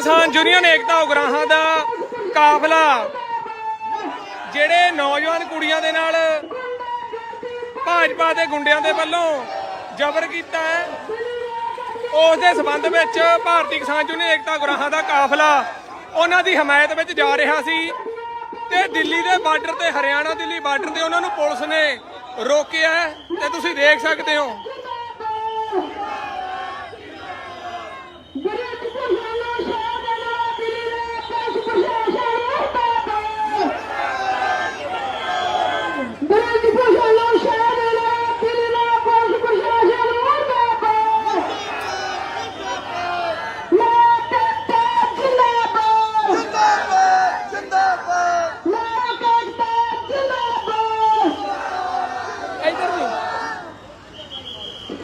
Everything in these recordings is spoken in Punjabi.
किसान यूनियन एकता उगराहां दा काफला जिहड़े नौजवान कुड़ियां दे नाल भाजपा के गुंडियां दे वल्लों जबर कीता है, उस दे संबंध विच भारतीय किसान यूनियन एकता उगराहां दा काफला उन्हां दी हमायत विच जा रहा सी ते दिल्ली दे बार्डर ते हरियाणा दिल्ली बार्डर ते उन्हां नूं पुलिस ने रोकिया ते तुसीं देख सकते हो।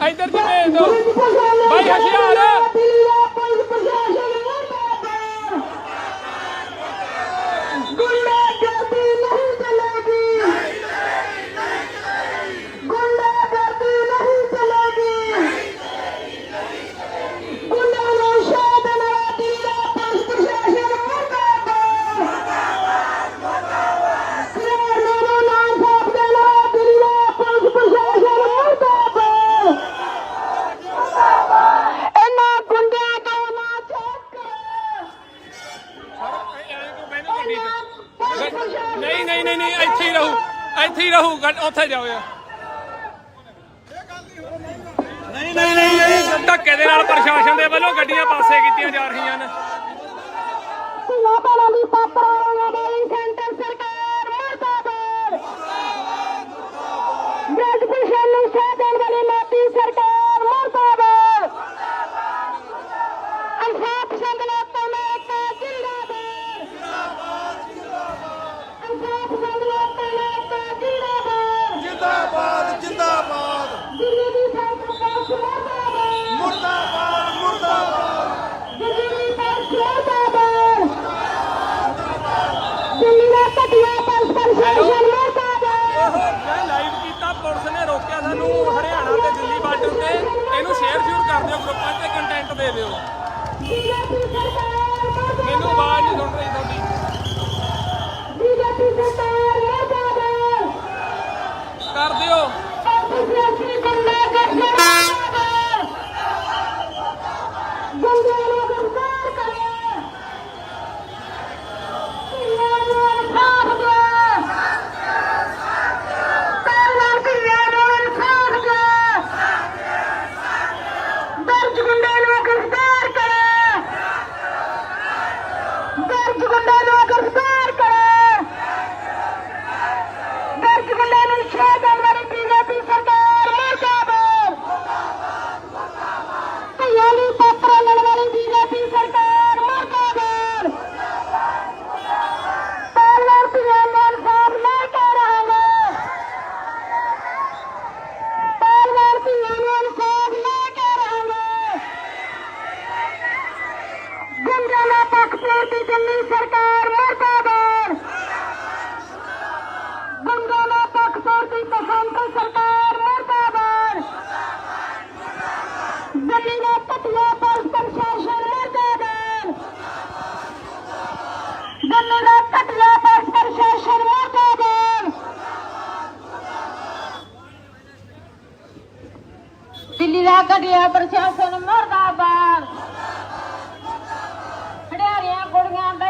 इधर भेज दो भाई हथियार नहीं नहीं नहीं नहीं ਇੱਥੇ ਹੀ ਰਹੂ ਉੱਥੇ ਜਾਓ ਯਾਰ। ਨਹੀਂ ਨਹੀਂ ਨਹੀਂ ਧੱਕੇ ਦੇ ਨਾਲ ਪ੍ਰਸ਼ਾਸਨ ਦੇ ਵੱਲੋਂ ਗੱਡੀਆਂ ਪਾਸੇ ਕੀਤੀਆਂ ਜਾ ਰਹੀਆਂ ਨੇ। लाइव किया पुलिस ने रोकया सानू हरियाणा ते दिल्ली बार्डर ते इनू शेयर कर दिओ ग्रुपां ते कंटेंट दे दिओ। मैनू आवाज नहीं सुन रही कर दिओ। दिल्ली का घटिया प्रशासन मुर्दाबाद। खिडारियां कुड़ियां ते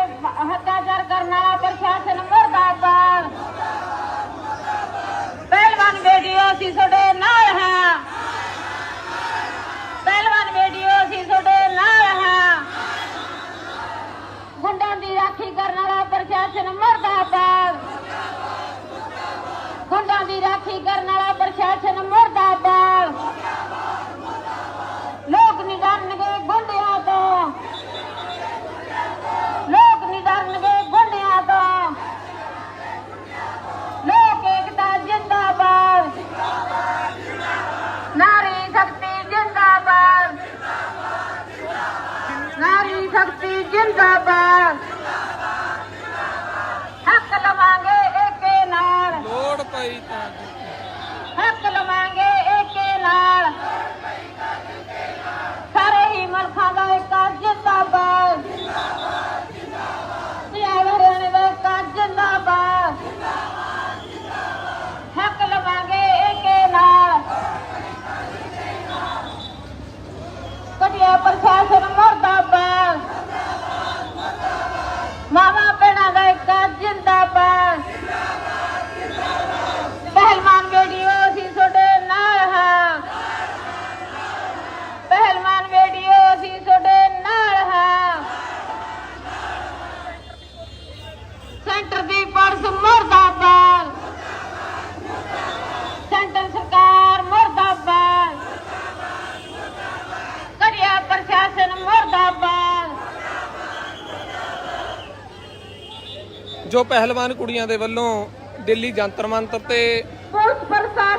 अत्याचार करने वाला प्रशासन मुर्दाबाद। पहलवान बेटियों असीं तुहाडे नाल हां, पहलवान बेटियों असीं तुहाडे नाल हां। गुंडां दी राखी करने वाला प्रशासन मुर्दाबाद। गुंडां दी राखी करने वाला प्रशासन मुर्दाबाद। लोग नहीं डरनगे गुंडियां तो, लोग नहीं डरनगे गुंडियां तो। लोक एकता जिंदाबाद, नारी शक्ति जिंदाबाद, नारी शक्ति जिंदाबाद। हक लवांगे एके नाल, लोड़ पई तां हक लवांगे एके नाल। सारे ही मुल्कां दा एकता जिंदाबाद। ਜੋ ਪਹਿਲਵਾਨ ਕੁੜੀਆਂ ਦੇ ਵੱਲੋਂ ਦਿੱਲੀ ਜੰਤਰ ਮੰਤਰ ਤੇ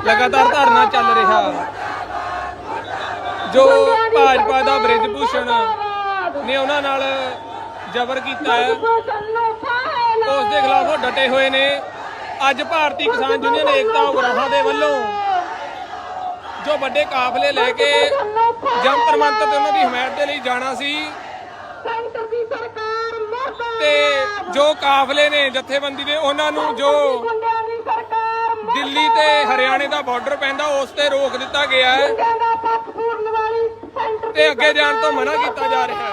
ਲਗਾਤਾਰ ਧਰਨਾ ਚੱਲ ਰਿਹਾ, ਜੋ ਭਾਜਪਾ ਦਾ ਬ੍ਰਿਜ ਭੂਸ਼ਣ ਨੇ ਉਹਨਾਂ ਨਾਲ ਜ਼ਬਰ ਕੀਤਾ ਹੈ, ਉਸ ਦੇ ਖਿਲਾਫ ਉਹ ਡਟੇ ਹੋਏ ਨੇ। ਅੱਜ ਭਾਰਤੀ ਕਿਸਾਨ ਯੂਨੀਅਨ ਏਕਤਾ ਉਗਰਾਹਾਂ ਦੇ ਵੱਲੋਂ ਜੋ ਵੱਡੇ ਕਾਫਲੇ ਲੈ ਕੇ ਜੰਤਰ ਮੰਤਰ ਤੇ ਉਹਨਾਂ ਦੀ ਹਮਾਇਤ ਦੇ ਲਈ ਜਾਣਾ ਸੀ, ਤੇ ਜੋ ਕਾਫਲੇ ਨੇ ਜਥੇਬੰਦੀ ਦੇ ਉਹਨਾਂ ਨੂੰ ਜੋ ਦਿੱਲੀ ਤੇ ਹਰਿਆਣੇ ਦਾ ਬਾਰਡਰ ਪੈਂਦਾ ਉਸ ਤੇ ਰੋਕ ਦਿੱਤਾ ਗਿਆ ਹੈ ਤੇ ਅੱਗੇ ਜਾਣ ਤੋਂ ਮਨਾ ਕੀਤਾ ਜਾ ਰਿਹਾ ਹੈ।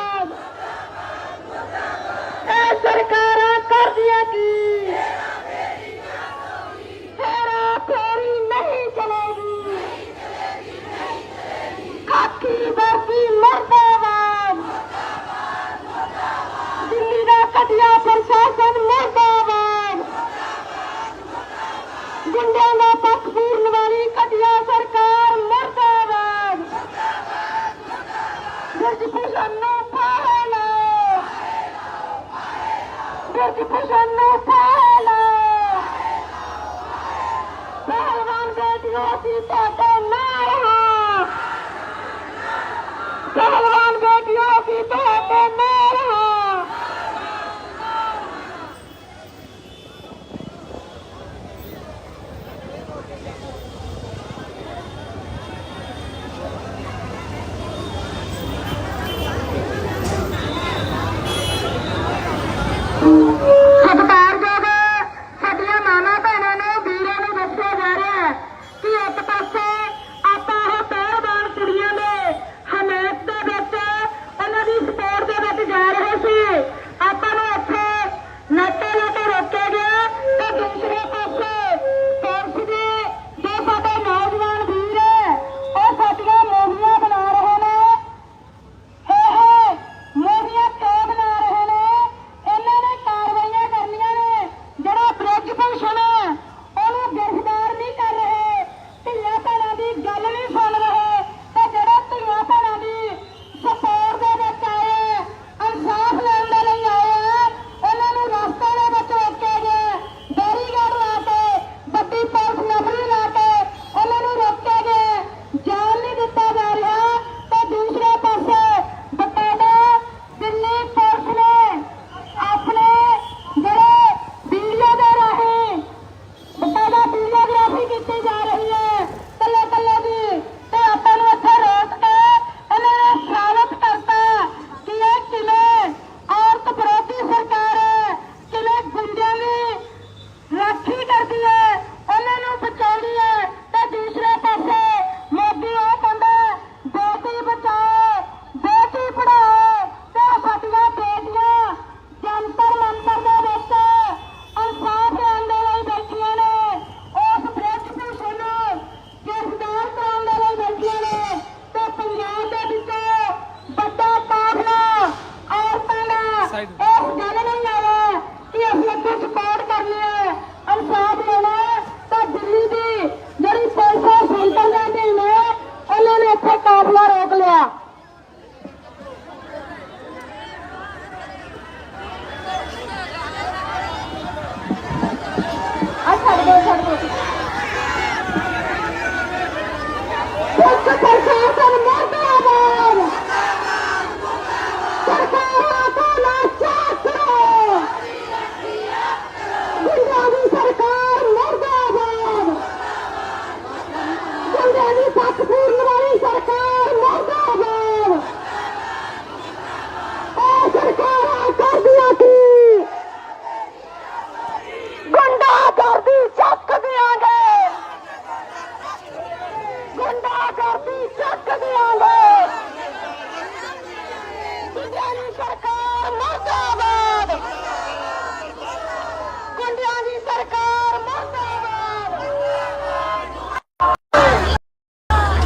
ਸਰਕਾਰਾਂ ਕਰਦੀਆਂ ਕੀ ਤੇਰਾ ਫੇਰੀ ਨਹੀਂ ਚਲੇਗੀ, ਖਾਕੀ ਵਰਗੀ ਮੁਰਦਾਬਾਦ, ਦਿੱਲੀ ਦਾ ਘਟੀਆ ਪ੍ਰਸ਼ਾਸਨ ਮੁਰਦਾਬਾਦ, ਗੁੰਡਿਆਂ ਦਾ ਪੱਖ ਪੂਰਨ ਵਾਲੀ ਘਟੀਆ ਸਰਕਾਰ ਮੁਰਦਾਬਾਦ, ਬ੍ਰਿਜ ਭੂਸ਼ਣ ਨੂੰ ਫਾਹੇ ਲਓ, ਬ੍ਰਿਜ ਭੂਸ਼ਣ ਨੂੰ ਫਾਹੇ ਲਓ, ਪਹਿਲਵਾਨ ਬੇਟੀਓ ਅਸੀਂ ਤੁਹਾਡੇ ਨਾਲ ਹਾਂ, ਪਹਿਲਵਾਨ ਬੇਟੀਓ ਅਸੀਂ ਤੁਹਾਡੇ ਨਾਲ ਹਾਂ। ਸਤਿਕਾਰਯੋਗ ਸਾਡੀਆਂ ਮਾਵਾਂ ਭੈਣਾਂ ਨੂੰ ਵੀਰਾਂ ਨੂੰ ਦੱਸਿਆ ਜਾ ਰਿਹਾ ਹੈ ਕਿ ਇੱਕ ਪਾਸੇ ਆਪਾਂ ਉਹ ਪਹਿਲਵਾਨ ਕੁੜੀਆਂ ਦੇ ਹਮਾਇਤ ਦੇ ਵਿੱਚ ਉਹਨਾਂ ਦੀ ਸਪੋਰਟ ਦੇ ਵਿੱਚ ਜਾ ਰਹੇ ਸੀ, ਆਪਾਂ ਨੂੰ ਇੱਥੇ ਨਾਕੇ ਲਾ ਕੇ ਰੋਕਿਆ ਗਿਆ, ਤੇ ਦੂਸਰੇ ਪਾਸੇ ਪੁਲਿਸ ਦੇ ਜੋ ਸਾਡੇ ਨੌਜਵਾਨ ਵੀਰ ਹੈ ਉਹ ਸਾਡੀਆਂ ਮੂਵੀਆਂ ਬਣਾ ਰਹੇ ਨੇ। ਮੂਵੀਆਂ ਕਿਉਂ ਬਣਾ ਰਹੇ ਨੇ? ਇਹਨਾਂ ਨੇ ਕਾਰਵਾਈਆਂ ਕਰਨੀਆਂ ਨੇ, ਜਿਹੜਾ ਬ੍ਰਿਜ ਭੂਸ਼ਣ ਉਹਨੂੰ ਗ੍ਰਿਫਤਾਰ ਨਹੀਂ ਕਰ ਰਹੇ, ਧੀਆਂ ਭੈਣਾਂ ਦੀ ਗੱਲ ਨਹੀਂ ਸੁਣ ਰਹੇ, ਤੇ ਜਿਹੜਾ ਧੀਆਂ ਭੈਣਾਂ ਦੀ ਸਪੋਰਟ ਦੇ ਵਿੱਚ ਆਏ ਇਨਸਾਫ ਲੈਣ ਦੇ ਲਈ ਆਏ ਉਹਨਾਂ ਨੂੰ ਰਸਤੇ ਦੇ ਵਿੱਚ ਰੋਕਿਆ ਗਿਆ, ਬੈਰੀਕੇਡ ਲਾ ਕੇ ਵੱਡੀ ਪੁਲਿਸ ਨੰਬਰੀ ਲਾ ਕੇ ਉਹਨਾਂ ਨੂੰ ਰੋਕਿਆ ਗਿਆ, ਜਾਣ ਨਹੀਂ ਦਿੱਤਾ ਜਾ ਰਿਹਾ। ਤੇ ਦੂਸਰੇ ਪਾਸੇ ਬਕਾਇਦਾ ਦਿੱਲੀ ਪੁਲਿਸ ਨੇ ਆਪਣੇ ਜਿਹੜੇ ਵੀਡੀਓ ਦੇ ਰਾਹੀਂ ਬਕਾਇਦਾ ਵੀਡੀਓਗ੍ਰਾਫੀ ਕੀਤੀ ਜਾ ਰਹੀ ਹੈ ਕੱਲੇ ਕੱਲੇ ਦੀ, ਤੇ ਆਪਾਂ ਨੂੰ ਇੱਥੇ ਰੋਕ ਕੇ ਇਹਨਾਂ ਨੇ ਸਾਬਤ ਕਰਤਾ ਕਿ ਇਹ ਕਿਵੇਂ ਔਰਤ ਵਿਰੋਧੀ ਸਰਕਾਰ ਹੈ, ਕਿਵੇਂ ਗੁੰਡਿਆਂ ਦੀ ਰਾਖੀ ਕਰਦੀ ਹੈ, ਉਹਨਾਂ ਨੂੰ ਬਚਾਉਂਦੀ ਹੈ। ਤੇ ਦੂਸਰੇ ਪਾਸੇ ਮੋਦੀ ਉਹ ਕਹਿੰਦਾ ਬੇਟੀ ਬਚਾਓ ਬੇਟੀ ਪੜਾਓ, ਤੇ ਸਾਡੀਆਂ ਬੇਟੀਆਂ ਜੰਤਰ ਮੰਤਰ ਦੇ ਵਿੱਚ ਇਨਸਾਫ ਲੈਣ ਦੇ ਲਈ ਬੈਠੀਆਂ ਨੇ, ਉਸ ਬ੍ਰਿਜ ਭੂਸ਼ਣ ਨੂੰ ਗ੍ਰਿਫਤਾਰ ਕਰਾਉਣ ਦੇ ਲਈ ਬੈਠੀਆਂ ਨੇ। ਤੇ ਪੰਜਾਬ ਦੇ ਵਿੱਚੋਂ ਵੱਡਾ ਕਾਫਲਾ ਔਰਤਾਂ ਦਾ ਇਸ ਗੱਲ ਨਹੀਂ ਆਇਆ ਕਿ ਅਸੀਂ ਅੱਗੇ ਸਪੋਰਟ ਕਰਨੀ ਹੈ, ਇਨਸਾਫ ਲੈਣਾ ਹੈ, ਤਾਂ ਦਿੱਲੀ ਦੀ ਜਿਹੜੀ ਪੁਲਿਸ ਹੈ ਸੈਂਟਰ ਦੇ ਅਧੀਨ ਹੈ ਉਹਨਾਂ ਨੇ ਇੱਥੇ ਕਾਫਲਾ ਰੋਕ ਲਿਆ। ਛੱਡ ਦੋ ਪੁਲਿਸ ਪ੍ਰਸ਼ਾਸਨ ਮੁਰਦਾਬਾਦ, ਸਰਕਾਰਾਂ ਤੋਂ ਨਾ ਚਾਕਰੋ, ਗੁੰਡਿਆਂ ਦੀ ਸਰਕਾਰ ਮੁਰਦਾਬਾਦ, ਗੁੰਡਿਆਂ ਦੀ ਪੱਖ ਪੂਰਨ ਵਾਲੀ ਸਰਕਾਰ ਮੁਰਦਾਬਾਦ, ਇਹ ਸਰਕਾਰਾਂ ਕਰਦੀਆਂ ਕੀ ਗੁੰਡਾਗਰਦੀ ਚੱਕ ਦਿਆਂਗੇ, ਗੁੰਡਾਗਰਦੀ ਚੱਕ ਦਿਆਂਗੇ, ਗੁੰਡਿਆਂ ਦੀ ਸਰਕਾਰ ਮੁਰਦਾਬਾਦ, ਗੁੰਡਿਆਂ ਦੀ ਸਰਕਾਰ ਮੁਰਦਾਬਾਦ,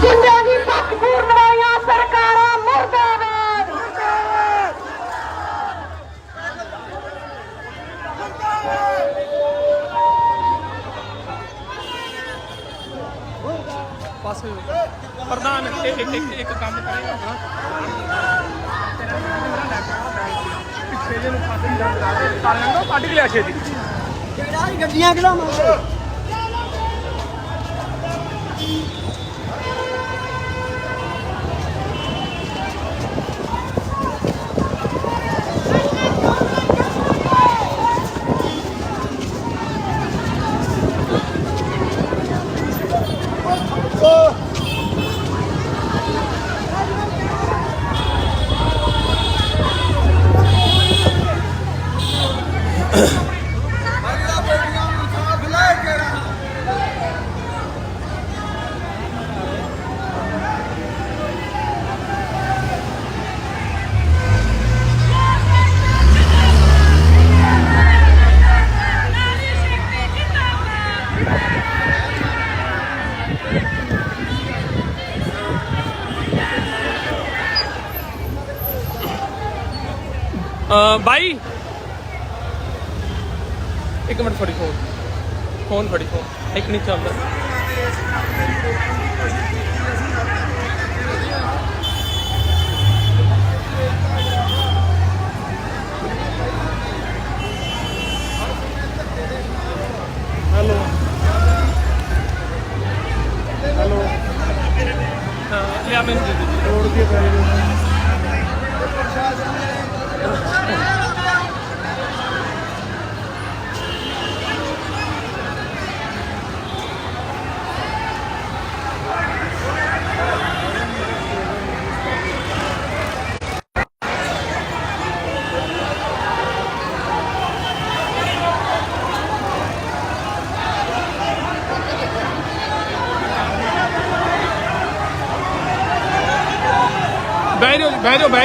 ਗੁੰਡਿਆਂ ਦੀ ਪੱਖ ਪੂਰਨ ਵਾਲੀਆਂ ਸਰਕਾਰਾਂ ਮੁਰਦਾਬਾਦ। ਬਸ ਪ੍ਰਧਾਨ ਇੱਕ ਕੰਮ ਕਰੇਗਾ ਪਿੱਛੇ ਜੇ ਨੂੰ ਪਾਸੇ ਕੱਢ ਲਿਆ ਛੇਤੀ। ਗੱਡੀਆਂ ਖੜਾਵਾਂਗੇ। ਬਾਈ ਇੱਕ ਮਿੰਟ ਫੜੀ ਫੋਨ ਫੜੀ ਫੋਨ ਇੱਕ ਨਹੀਂ ਚੱਲਦਾ। ਹੈਲੋ ਹੈਲੋ ਲਿਆ ਮੈਨੂੰ ਦੇ ਦੇ ਰੋਡ ਦੀ ਬਹਿ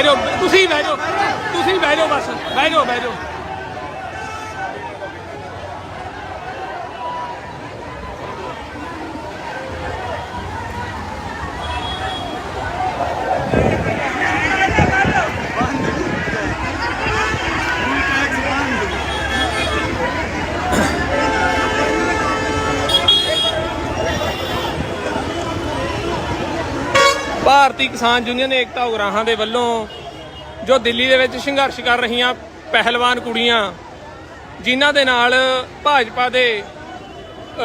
ਜਾਓ ਤੁਸੀਂ ਬਹਿ ਜਾਓ ਬਸ ਬਹਿ ਜਾਓ। ਭਾਰਤੀ ਕਿਸਾਨ ਯੂਨੀਅਨ ਏਕਤਾ ਉਗਰਾਹਾਂ ਦੇ ਵੱਲੋਂ ਜੋ ਦਿੱਲੀ ਦੇ ਵਿੱਚ ਸੰਘਰਸ਼ ਕਰ ਰਹੀਆਂ ਪਹਿਲਵਾਨ ਕੁੜੀਆਂ ਜਿਨ੍ਹਾਂ ਦੇ ਨਾਲ ਭਾਜਪਾ ਦੇ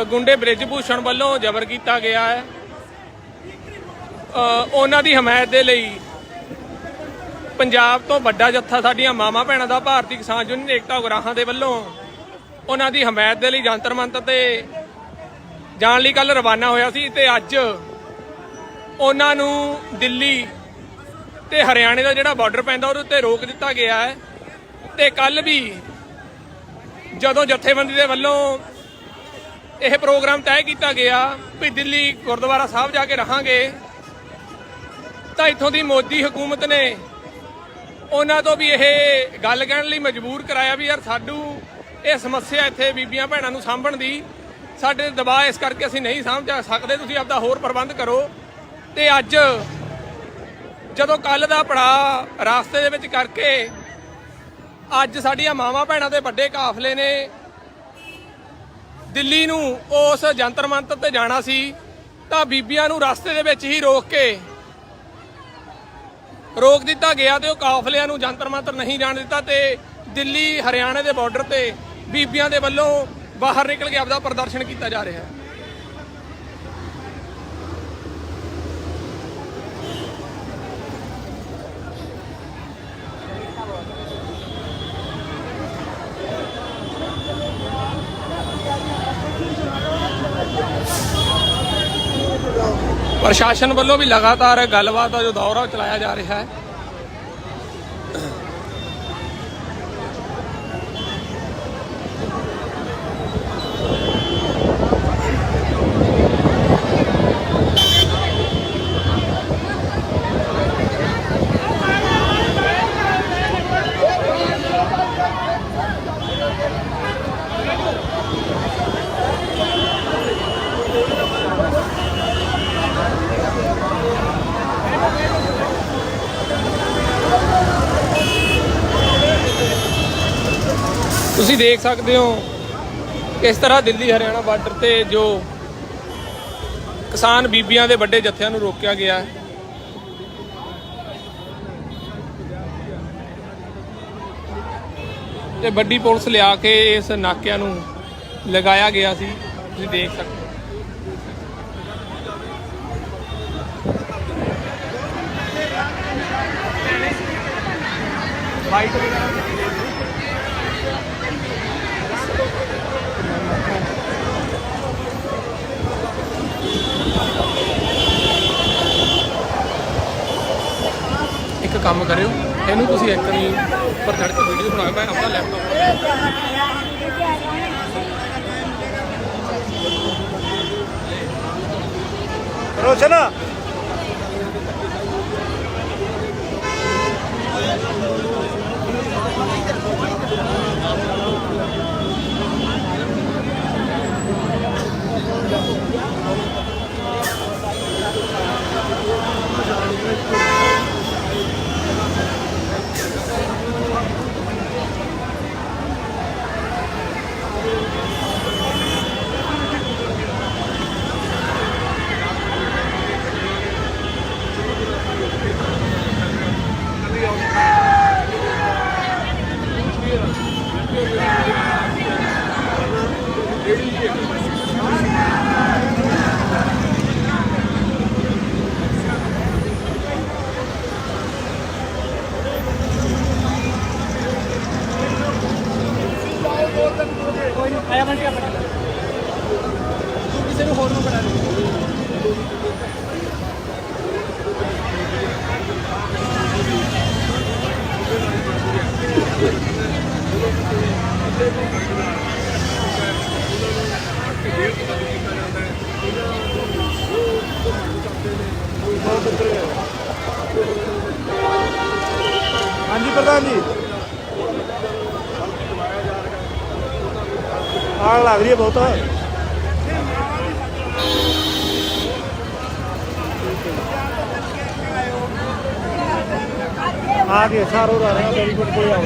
ਗੁੰਡੇ ਬ੍ਰਿਜ ਭੂਸ਼ਣ ਵੱਲੋਂ ਜ਼ਬਰ ਕੀਤਾ ਗਿਆ ਹੈ, ਉਹਨਾਂ ਦੀ ਹਮਾਇਤ ਦੇ ਲਈ ਪੰਜਾਬ ਤੋਂ ਵੱਡਾ ਜੱਥਾ ਸਾਡੀਆਂ ਮਾਵਾਂ ਭੈਣਾਂ ਦਾ ਭਾਰਤੀ ਕਿਸਾਨ ਯੂਨੀਅਨ ਏਕਤਾ ਉਗਰਾਹਾਂ ਦੇ ਵੱਲੋਂ ਉਹਨਾਂ ਦੀ ਹਮਾਇਤ ਦੇ ਲਈ ਜੰਤਰ ਮੰਤਰ ਤੇ ਜਾਣ ਲਈ ਕੱਲ ਰਵਾਨਾ ਹੋਇਆ ਸੀ ਤੇ ਅੱਜ ਉਹਨਾਂ ਨੂੰ ਦਿੱਲੀ ਤੇ ਹਰਿਆਣੇ ਦਾ ਜਿਹੜਾ ਬਾਰਡਰ ਪੈਂਦਾ ਉਹਦੇ ਉੱਤੇ ਰੋਕ ਦਿੱਤਾ ਗਿਆ ਹੈ। ਤੇ ਕੱਲ ਵੀ ਜਦੋਂ ਜਥੇਬੰਦੀ ਦੇ ਵੱਲੋਂ ਇਹ ਪ੍ਰੋਗਰਾਮ ਤੈਅ ਕੀਤਾ ਗਿਆ ਵੀ ਦਿੱਲੀ ਗੁਰਦੁਆਰਾ ਸਾਹਿਬ ਜਾ ਕੇ ਰਹਾਂਗੇ ਤਾਂ ਇੱਥੋਂ ਦੀ ਮੋਦੀ ਹਕੂਮਤ ਨੇ ਉਹਨਾਂ ਤੋਂ ਵੀ ਇਹ ਗੱਲ ਕਹਿਣ ਲਈ ਮਜਬੂਰ ਕਰਾਇਆ ਵੀ ਯਾਰ ਸਾਨੂੰ ਇਹ ਸਮੱਸਿਆ ਇੱਥੇ ਬੀਬੀਆਂ ਭੈਣਾਂ ਨੂੰ ਸਾਂਭਣ ਦੀ ਸਾਡੇ ਦਬਾਅ ਇਸ ਕਰਕੇ ਅਸੀਂ ਨਹੀਂ ਸਾਂਭ ਸਕਦੇ, ਤੁਸੀਂ ਆਪਦਾ ਹੋਰ ਪ੍ਰਬੰਧ ਕਰੋ। ਤੇ ਅੱਜ ਜਦੋਂ ਕੱਲ ਦਾ ਪੜਾਅ ਰਾਸਤੇ ਦੇ ਵਿੱਚ ਕਰਕੇ ਅੱਜ ਸਾਡੀਆਂ ਮਾਵਾਂ ਭੈਣਾਂ ਦੇ ਵੱਡੇ ਕਾਫਲੇ ਨੇ ਦਿੱਲੀ ਨੂੰ ਉਸ ਜੰਤਰ ਮੰਤਰ ਤੇ ਜਾਣਾ ਸੀ ਤਾਂ ਬੀਬੀਆਂ ਨੂੰ ਰਸਤੇ ਦੇ ਵਿੱਚ ਹੀ ਰੋਕ ਦਿੱਤਾ ਗਿਆ ਤੇ ਉਹ ਕਾਫਲਿਆਂ ਨੂੰ ਜੰਤਰ ਮੰਤਰ ਨਹੀਂ ਜਾਣ ਦਿੱਤਾ ਤੇ ਦਿੱਲੀ ਹਰਿਆਣੇ ਦੇ ਬਾਰਡਰ ਤੇ ਬੀਬੀਆਂ ਦੇ ਵੱਲੋਂ ਬਾਹਰ ਨਿਕਲ ਕੇ ਆਪਦਾ ਪ੍ਰਦਰਸ਼ਨ ਕੀਤਾ ਜਾ ਰਿਹਾ ਹੈ। ਪ੍ਰਸ਼ਾਸਨ ਵੱਲੋਂ ਵੀ ਲਗਾਤਾਰ ਗੱਲਬਾਤ ਦਾ ਜੋ ਦੌਰ ਆ ਚਲਾਇਆ ਜਾ ਰਿਹਾ ਹੈ। ਤੁਸੀਂ ਦੇਖ ਸਕਦੇ ਹੋ ਕਿਸ ਤਰ੍ਹਾਂ ਦਿੱਲੀ ਹਰਿਆਣਾ ਬਾਰਡਰ ਤੇ ਜੋ ਕਿਸਾਨ ਬੀਬੀਆਂ ਦੇ ਵੱਡੇ ਜੱਥਿਆਂ ਨੂੰ ਰੋਕਿਆ ਗਿਆ ਹੈ। ਤੇ ਵੱਡੀ ਪੁਲਿਸ ਲਿਆ ਕੇ ਇਸ ਨਾਕਿਆਂ ਨੂੰ ਲਗਾਇਆ ਗਿਆ ਸੀ, ਤੁਸੀਂ ਦੇਖ ਸਕਦੇ ਹੋ। ਵਾਈਟ ਇੱਕ ਕੰਮ ਕਰਿਓ, ਇਹਨੂੰ ਤੁਸੀਂ ਇੱਕ ਨਹੀਂ ਉੱਪਰ ਚੜ੍ਹ ਕੇ ਵੀਡੀਓ ਬਣਾਓ। ਮੈਂ ਆਪਣਾ ਲੈਪਟਾਪ रोशन आया बन गया तू किसी को होर में बना दे। हाँ जी प्रधान जी, आग लग रही है बहुत। आगे सारो रहा है वेरी गुड कोई आओ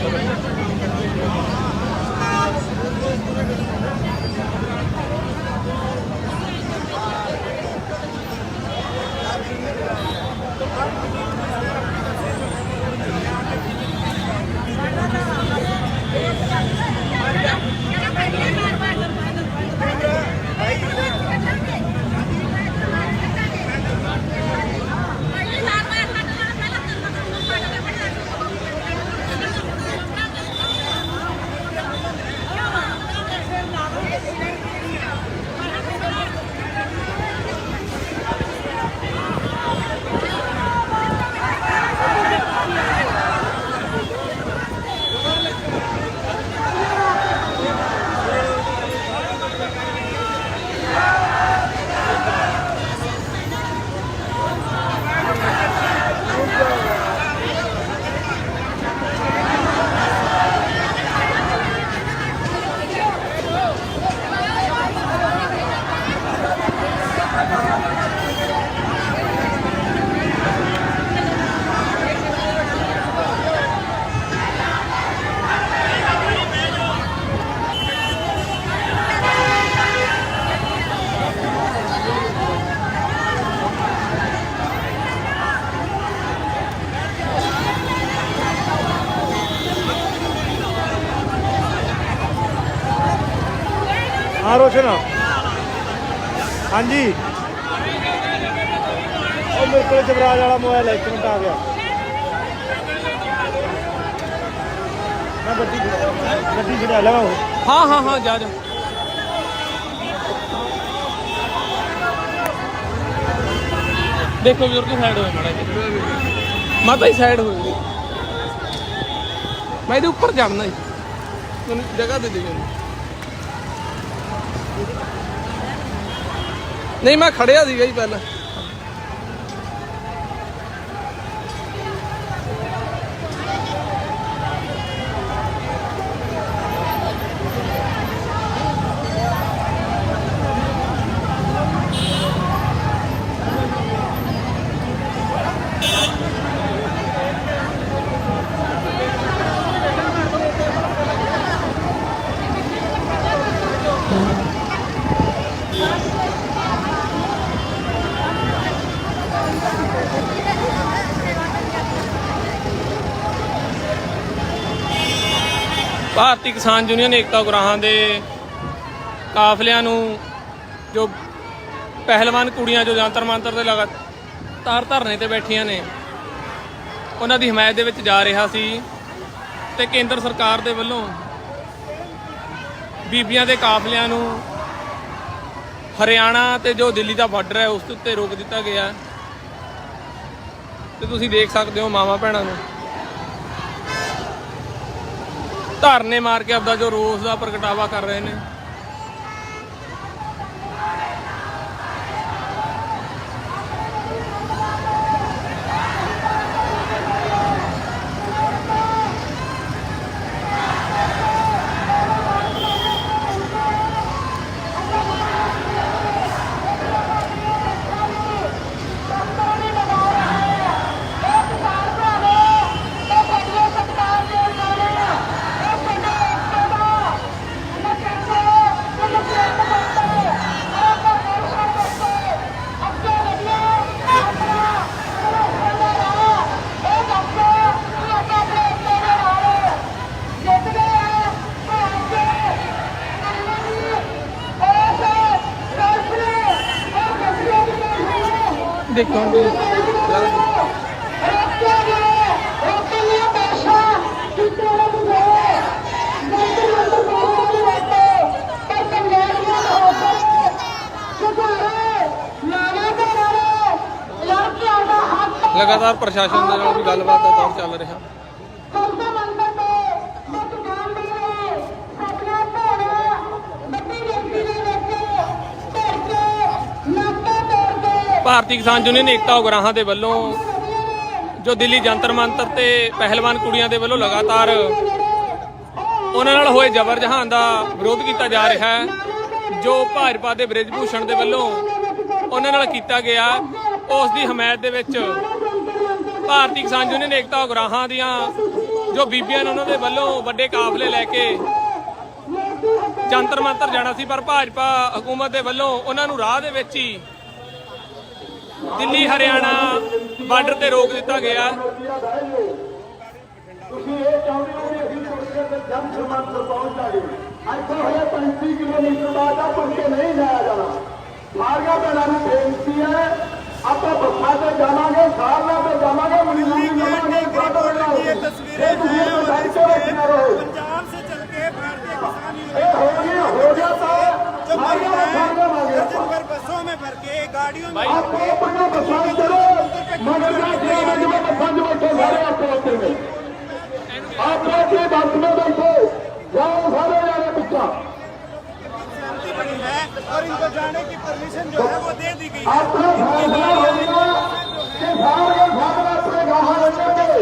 हाँ रोशन हाँ जी, और मेरे को जबराज वाला मोबाइल है, 1 मिनट आ गया। मैं गड्डी छड़ा लगा। हाँ हाँ हाँ जा जा। देखो बुजुर्ग साइड हो माड़ा जी, माता ही साइड हो। मैं ਇਹਦੇ ਉੱਪਰ ਜਾਣਾ ਹੀ, ਮੈਨੂੰ ਜਗ੍ਹਾ ਦੇ ਦੇ। ਨਹੀਂ ਮੈਂ ਖੜਿਆ ਸੀਗਾ ਜੀ ਪਹਿਲਾਂ। ਭਾਰਤੀ ਕਿਸਾਨ ਯੂਨੀਅਨ ਏਕਤਾ ਗੁਰਾਹਾਂ ਦੇ ਕਾਫਲਿਆਂ ਨੂੰ ਜੋ ਪਹਿਲਵਾਨ ਕੁੜੀਆਂ ਜੋ ਜੰਤਰ ਮੰਤਰ ਦੇ ਲਗਾਤਾਰ ਧਰਨੇ ਤੇ ਬੈਠੀਆਂ ਨੇ ਉਹਨਾਂ ਦੀ ਹਮਾਇਤ ਦੇ ਵਿੱਚ ਜਾ ਰਿਹਾ ਸੀ ਤੇ ਕੇਂਦਰ ਸਰਕਾਰ ਦੇ ਵੱਲੋਂ ਬੀਬੀਆਂ ਦੇ ਕਾਫਲਿਆਂ ਨੂੰ ਹਰਿਆਣਾ ਤੇ ਜੋ ਦਿੱਲੀ ਦਾ ਬਾਰਡਰ ਹੈ ਉਸ ਦੇ ਉੱਤੇ ਰੋਕ ਦਿੱਤਾ ਗਿਆ ਤੇ ਤੁਸੀਂ ਦੇਖ ਸਕਦੇ ਹੋ ਮਾਵਾਂ ਭੈਣਾਂ ਨੂੰ ਧਰਨੇ ਮਾਰ ਕੇ ਆਪਦਾ ਜੋ ਰੋਸ ਦਾ ਪ੍ਰਗਟਾਵਾ ਕਰ ਰਹੇ ਨੇ। ਦੇਖੋ ਲਗਾਤਾਰ ਪ੍ਰਸ਼ਾਸਨ ਦੇ ਨਾਲ ਵੀ ਗੱਲਬਾਤ ਦਾ ਦੌਰ ਚੱਲ ਰਿਹਾ। ਭਾਰਤੀ ਕਿਸਾਨ ਯੂਨੀਅਨ ਏਕਤਾ ਉਗਰਾਹਾਂ ਦੇ ਵੱਲੋਂ ਜੋ ਦਿੱਲੀ ਜੰਤਰ ਮੰਤਰ ਤੇ ਪਹਿਲਵਾਨ ਕੁੜੀਆਂ ਦੇ ਵੱਲੋਂ ਲਗਾਤਾਰ ਉਹਨਾਂ ਨਾਲ ਹੋਏ ਜ਼ਬਰ ਜਹਾਨ ਦਾ ਵਿਰੋਧ ਕੀਤਾ ਜਾ ਰਿਹਾ ਹੈ। ਜੋ ਭਾਜਪਾ ਦੇ ਬ੍ਰਿਜ ਭੂਸ਼ਣ ਦੇ ਵੱਲੋਂ ਉਹਨਾਂ ਨਾਲ ਕੀਤਾ ਗਿਆ ਉਸ ਦੀ ਹਮਾਇਤ ਦੇ ਵਿੱਚ ਭਾਰਤੀ ਕਿਸਾਨ ਯੂਨੀਅਨ ਏਕਤਾ ਉਗਰਾਹਾਂ ਦੀਆਂ ਜੋ ਬੀਬੀਆਂ ਨੇ ਉਹਨਾਂ ਦੇ ਵੱਲੋਂ ਵੱਡੇ ਕਾਫਲੇ ਲੈ ਕੇ ਜੰਤਰ ਮੰਤਰ ਜਾਣਾ ਸੀ ਪਰ ਭਾਜਪਾ ਹਕੂਮਤ ਦੇ ਵੱਲੋਂ ਉਹਨਾਂ ਨੂੰ ਰਾਹ ਦੇ ਵਿੱਚ ਹੀ ਦਿੱਲੀ ਹਰਿਆਣਾ ਬਾਰਡਰ ਤੇ ਰੋਕ ਦਿੱਤਾ ਗਿਆ। ਤੁਸੀਂ ਇਹ ਚਾਹੁੰਦੇ ਹੋ ਕਿ ਅਸੀਂ ਤੁਹਾਡੇ ਤੇ ਜੰਤਰ ਮੰਤਰ ਪਹੁੰਚ ਜਾਈਏ। ਇੱਥੋਂ ਹੋਇਆ 35 ਕਿਲੋਮੀਟਰ ਬਾਅਦ ਆ ਤੁਰ ਕੇ ਨਹੀਂ ਜਾਇਆ ਜਾਣਾ। ਸਾਰੀਆਂ ਭੈਣਾਂ ਨੂੰ ਬੇਨਤੀ ਹੈ ਆਪਾਂ ਬੱਸਾਂ ਤੇ ਜਾਵਾਂਗੇ, ਸਾਰਿਆਂ ਤੇ ਜਾਵਾਂਗੇ, ਮਨੀਲਾਲ ਜਾਵਾਂਗੇ, ये तस्वीरें हैं और पंजाब से चल के भारतीय किसान हो गया तो जो महिलाएं दर्जन भर बसों में भर के गाड़ियों में आपको अपना बसां करो मगर बसां जो बैठे सारे आपको होते हैं आप अपनी बस में बैठो जाओ सारे जाने पिछा शांति बनी है और इनको जाने की परमिशन जो है वो दे दी गई है। अपना फैसला हो गया कि सारे अपने गाह रखेंगे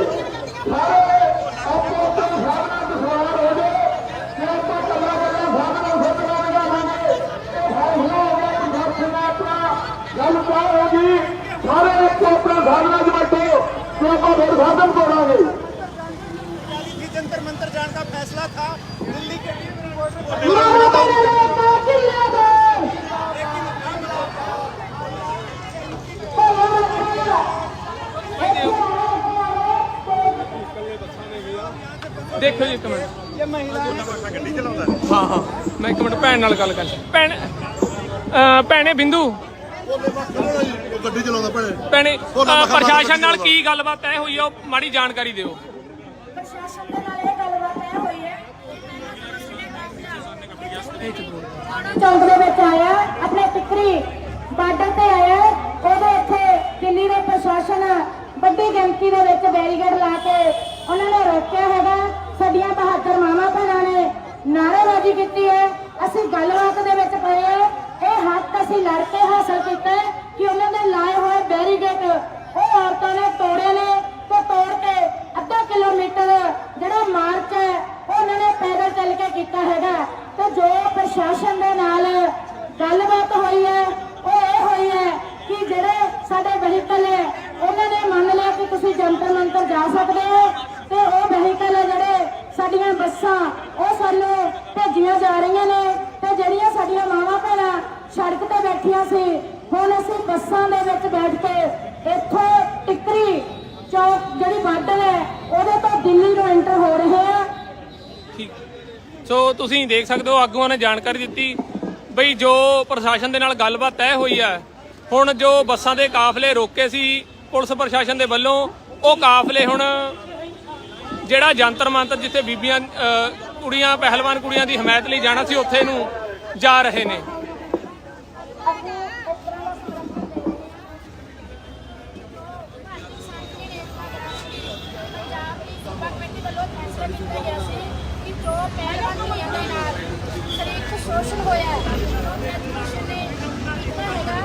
सारे आपको अपने सामने दुश्वार हो गए कि आपको कला कला सामने सदना लगाएंगे फैसला हो गया कि दर्शन अपना गल क्या होगी सारे आपको अपना सामने जो बैठो तो आपको फिर साधन तोड़ांगे। जंतर मंतर जाने का फैसला था दिल्ली के ਦੇਖੋ ਜੀ ਇੱਕ ਮਿੰਟ ये महिला ਹਾਂ ਹਾਂ ਮੈਂ ਇੱਕ ਮਿੰਟ ਭੈਣ ਨਾਲ ਗੱਲ ਕਰ ਭੈਣੇ ਬਿੰਦੂ ਗੱਡੀ ਚਲਾਉਂਦਾ ਭੈਣੇ ਪ੍ਰਸ਼ਾਸਨ ਨਾਲ ਕੀ ਗੱਲਬਾਤ ਤੈਅ ਹੋਈ ਆ ਉਹ ਮਾੜੀ ਜਾਣਕਾਰੀ ਦਿਓ। ਪ੍ਰਸ਼ਾਸਨ ਦੇ ਨਾਲ ਇਹ ਗੱਲਬਾਤ ਇਹ ਹੋਈ ਹੈ ਚੌਂਕ ਦੇ ਵਿੱਚ ਆਇਆ ਆਪਣੇ ਟਿਕਰੀ ਬਾਰਡਰ ਤੇ ਆਇਆ ਉਹਦੇ ਇੱਥੇ ਦਿੱਲੀ ਦੇ ਪ੍ਰਸ਼ਾਸਨ ਵੱਡੀ ਗਿਣਤੀ ਦੇ ਵਿੱਚ ਬੈਰੀਕੇਡ ਲਾ ਕੇ ਉਹਨਾਂ ਨੇ ਰੋਕਿਆ ਹੈਗਾ। ਸਾਡੀਆਂ ਬਹਾਦਰ ਮਾਵਾਂ ਭੈਣਾਂ ਨੇ ਨਾਅਰੇਬਾਜ਼ੀ ਕੀਤੀ ਹੈ। ਅਸੀਂ ਗੱਲਬਾਤ ਦੇ ਵਿੱਚ ਪਏ ਇਹ ਹੱਕ ਅਸੀਂ ਲੜ ਕੇ ਹਾਸਲ ਕੀਤਾ ਕਿ ਉਹਨਾਂ ਦੇ ਲਾਏ ਹੋਏ ਬੈਰੀਕੇਡ ਉਹ ਔਰਤਾਂ ਨੇ ਤੋੜੇ ਨੇ ਤੇ ਤੋੜ ਕੇ ਅੱਧਾ ਕਿਲੋਮੀਟਰ ਜਿਹੜਾ ਮਾਰਚ ਹੈ ਉਹਨਾਂ ਨੇ ਪੈਦਲ ਚੱਲ ਕੇ ਕੀਤਾ ਹੈਗਾ। ਤੇ ਜੋ ਪ੍ਰਸ਼ਾਸਨ ਦੇ ਨਾਲ ਗੱਲਬਾਤ ਹੋਈ ਹੈ ਉਹ ਇਹ ਹੋਈ ਹੈ ਕਿ ਜਿਹੜੇ ਸਾਡੇ ਵਹੀਕਲ ਹੈ ਉਹਨਾਂ ਨੇ ਮੰਨ ਲਿਆ ਕਿ ਤੁਸੀਂ ਜੰਤਰ ਮੰਤਰ ਜਾ ਸਕਦੇ ਹੋ ਤੇ ਉਹ ਵਹੀਕਲ ਜਿਹੜੇ ਸਾਡੀਆਂ ਬੱਸਾਂ ਉਹ ਸਾਨੂੰ ਭੇਜੀਆਂ ਜਾ ਰਹੀਆਂ ਨੇ ਤੇ ਜਿਹੜੀਆਂ ਸਾਡੀਆਂ ਮਾਵਾਂ ਭੈਣਾਂ ਸੜਕ ਤੇ ਬੈਠੀਆਂ ਸੀ ਹੁਣ ਅਸੀਂ ਬੱਸਾਂ ਦੇ ਵਿੱਚ ਬੈਠ ਕੇ ਇੱਥੋਂ ਟਿਕਰੀ ਚੌਕ ਜਿਹੜੀ ਬਾਰਡਰ ਹੈ ਉਹਦੇ ਤੋਂ ਦਿੱਲੀ ਨੂੰ ਐਂਟਰ ਹੋ ਰਹੇ ਆ। ਠੀਕ ਸੋ ਤੁਸੀਂ ਦੇਖ ਸਕਦੇ ਹੋ ਆਗੂਆਂ ਨੇ ਜਾਣਕਾਰੀ ਦਿੱਤੀ ਬਈ ਜੋ ਪ੍ਰਸ਼ਾਸਨ ਦੇ ਨਾਲ ਗੱਲਬਾਤ ਤੈਅ ਹੋਈ ਹੈ, ਹੁਣ ਜੋ ਬੱਸਾਂ ਦੇ ਕਾਫਲੇ ਰੋਕੇ ਸੀ ਪੁਲਿਸ ਪ੍ਰਸ਼ਾਸਨ ਦੇ ਵੱਲੋਂ, ਉਹ ਕਾਫਲੇ ਹੁਣ ਜਿਹੜਾ ਜੰਤਰ ਮੰਤਰ ਜਿੱਥੇ ਬੀਬੀਆਂ ਕੁੜੀਆਂ ਪਹਿਲਵਾਨ ਕੁੜੀਆਂ ਦੀ ਹਮਾਇਤ ਲਈ ਜਾਣਾ ਸੀ ਉੱਥੇ ਨੂੰ ਜਾ ਰਹੇ ਨੇ। शोषण होया है एजुकेशन ने कितना हैगा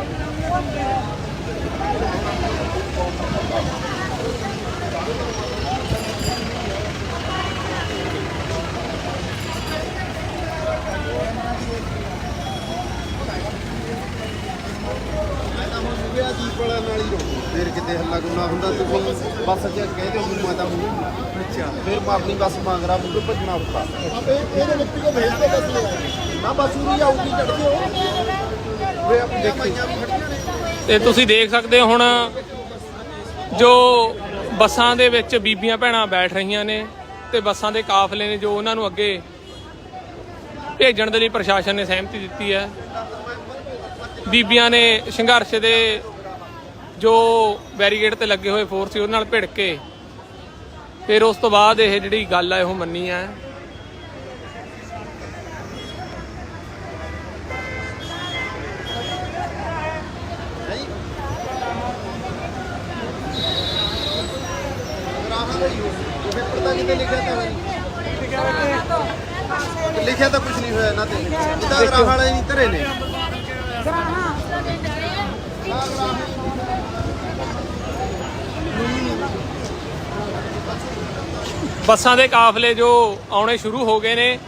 ਦੀਪੜਾ ਨਾਲ ਹੀ ਰਹੋ, ਫਿਰ ਕਿਤੇ ਹੱਲਾ ਗੁੱਲਾ ਹੁੰਦਾ ਤੁਸੀਂ ਬੱਸ 'ਚ ਕਹਿੰਦੇ ਹੋ ਮੈਂ ਤਾਂ ਅੱਛਾ, ਫਿਰ ਮੈਂ ਆਪਣੀ ਬੱਸ ਮੰਗ ਰਹਾ ਮੁੰਡੇ ਭੱਜਣਾ ਔਖਾ। ਆਪੇ ਇਹਦੇ व्यक्ति को भेज दो बस ले ना बस उरी आऊगी चढ़ते हो वे आप देखिए। ਤੇ ਤੁਸੀਂ ਦੇਖ ਸਕਦੇ ਹੋ ਹੁਣ ਜੋ ਬੱਸਾਂ ਦੇ ਵਿੱਚ ਬੀਬੀਆਂ ਭੈਣਾਂ ਬੈਠ ਰਹੀਆਂ ਨੇ ਤੇ ਬੱਸਾਂ ਦੇ ਕਾਫਲੇ ਨੇ ਜੋ ਉਹਨਾਂ ਨੂੰ ਅੱਗੇ ਭੇਜਣ ਦੇ ਲਈ ਪ੍ਰਸ਼ਾਸਨ ਨੇ ਸਹਿਮਤੀ ਦਿੱਤੀ ਹੈ। ਬੀਬੀਆਂ ਨੇ ਸੰਘਰਸ਼ ਦੇ ਜੋ ਬੈਰੀਕੇਡ ਤੇ ਲੱਗੇ ਹੋਏ ਫੋਰਸ ਸੀ ਉਹਦੇ ਨਾਲ ਭਿੜ ਕੇ ਫਿਰ ਉਸ ਤੋਂ ਬਾਅਦ ਇਹ ਜਿਹੜੀ ਗੱਲ ਹੈ ਉਹ ਮੰਨੀ ਹੈ। लिखा तो कुछ नहीं हुआ ना ग्राह वाले नहीं धरे ने। ਬੱਸਾਂ ਦੇ ਕਾਫਲੇ ਜੋ ਆਉਣੇ ਸ਼ੁਰੂ ਹੋ ਗਏ ਨੇ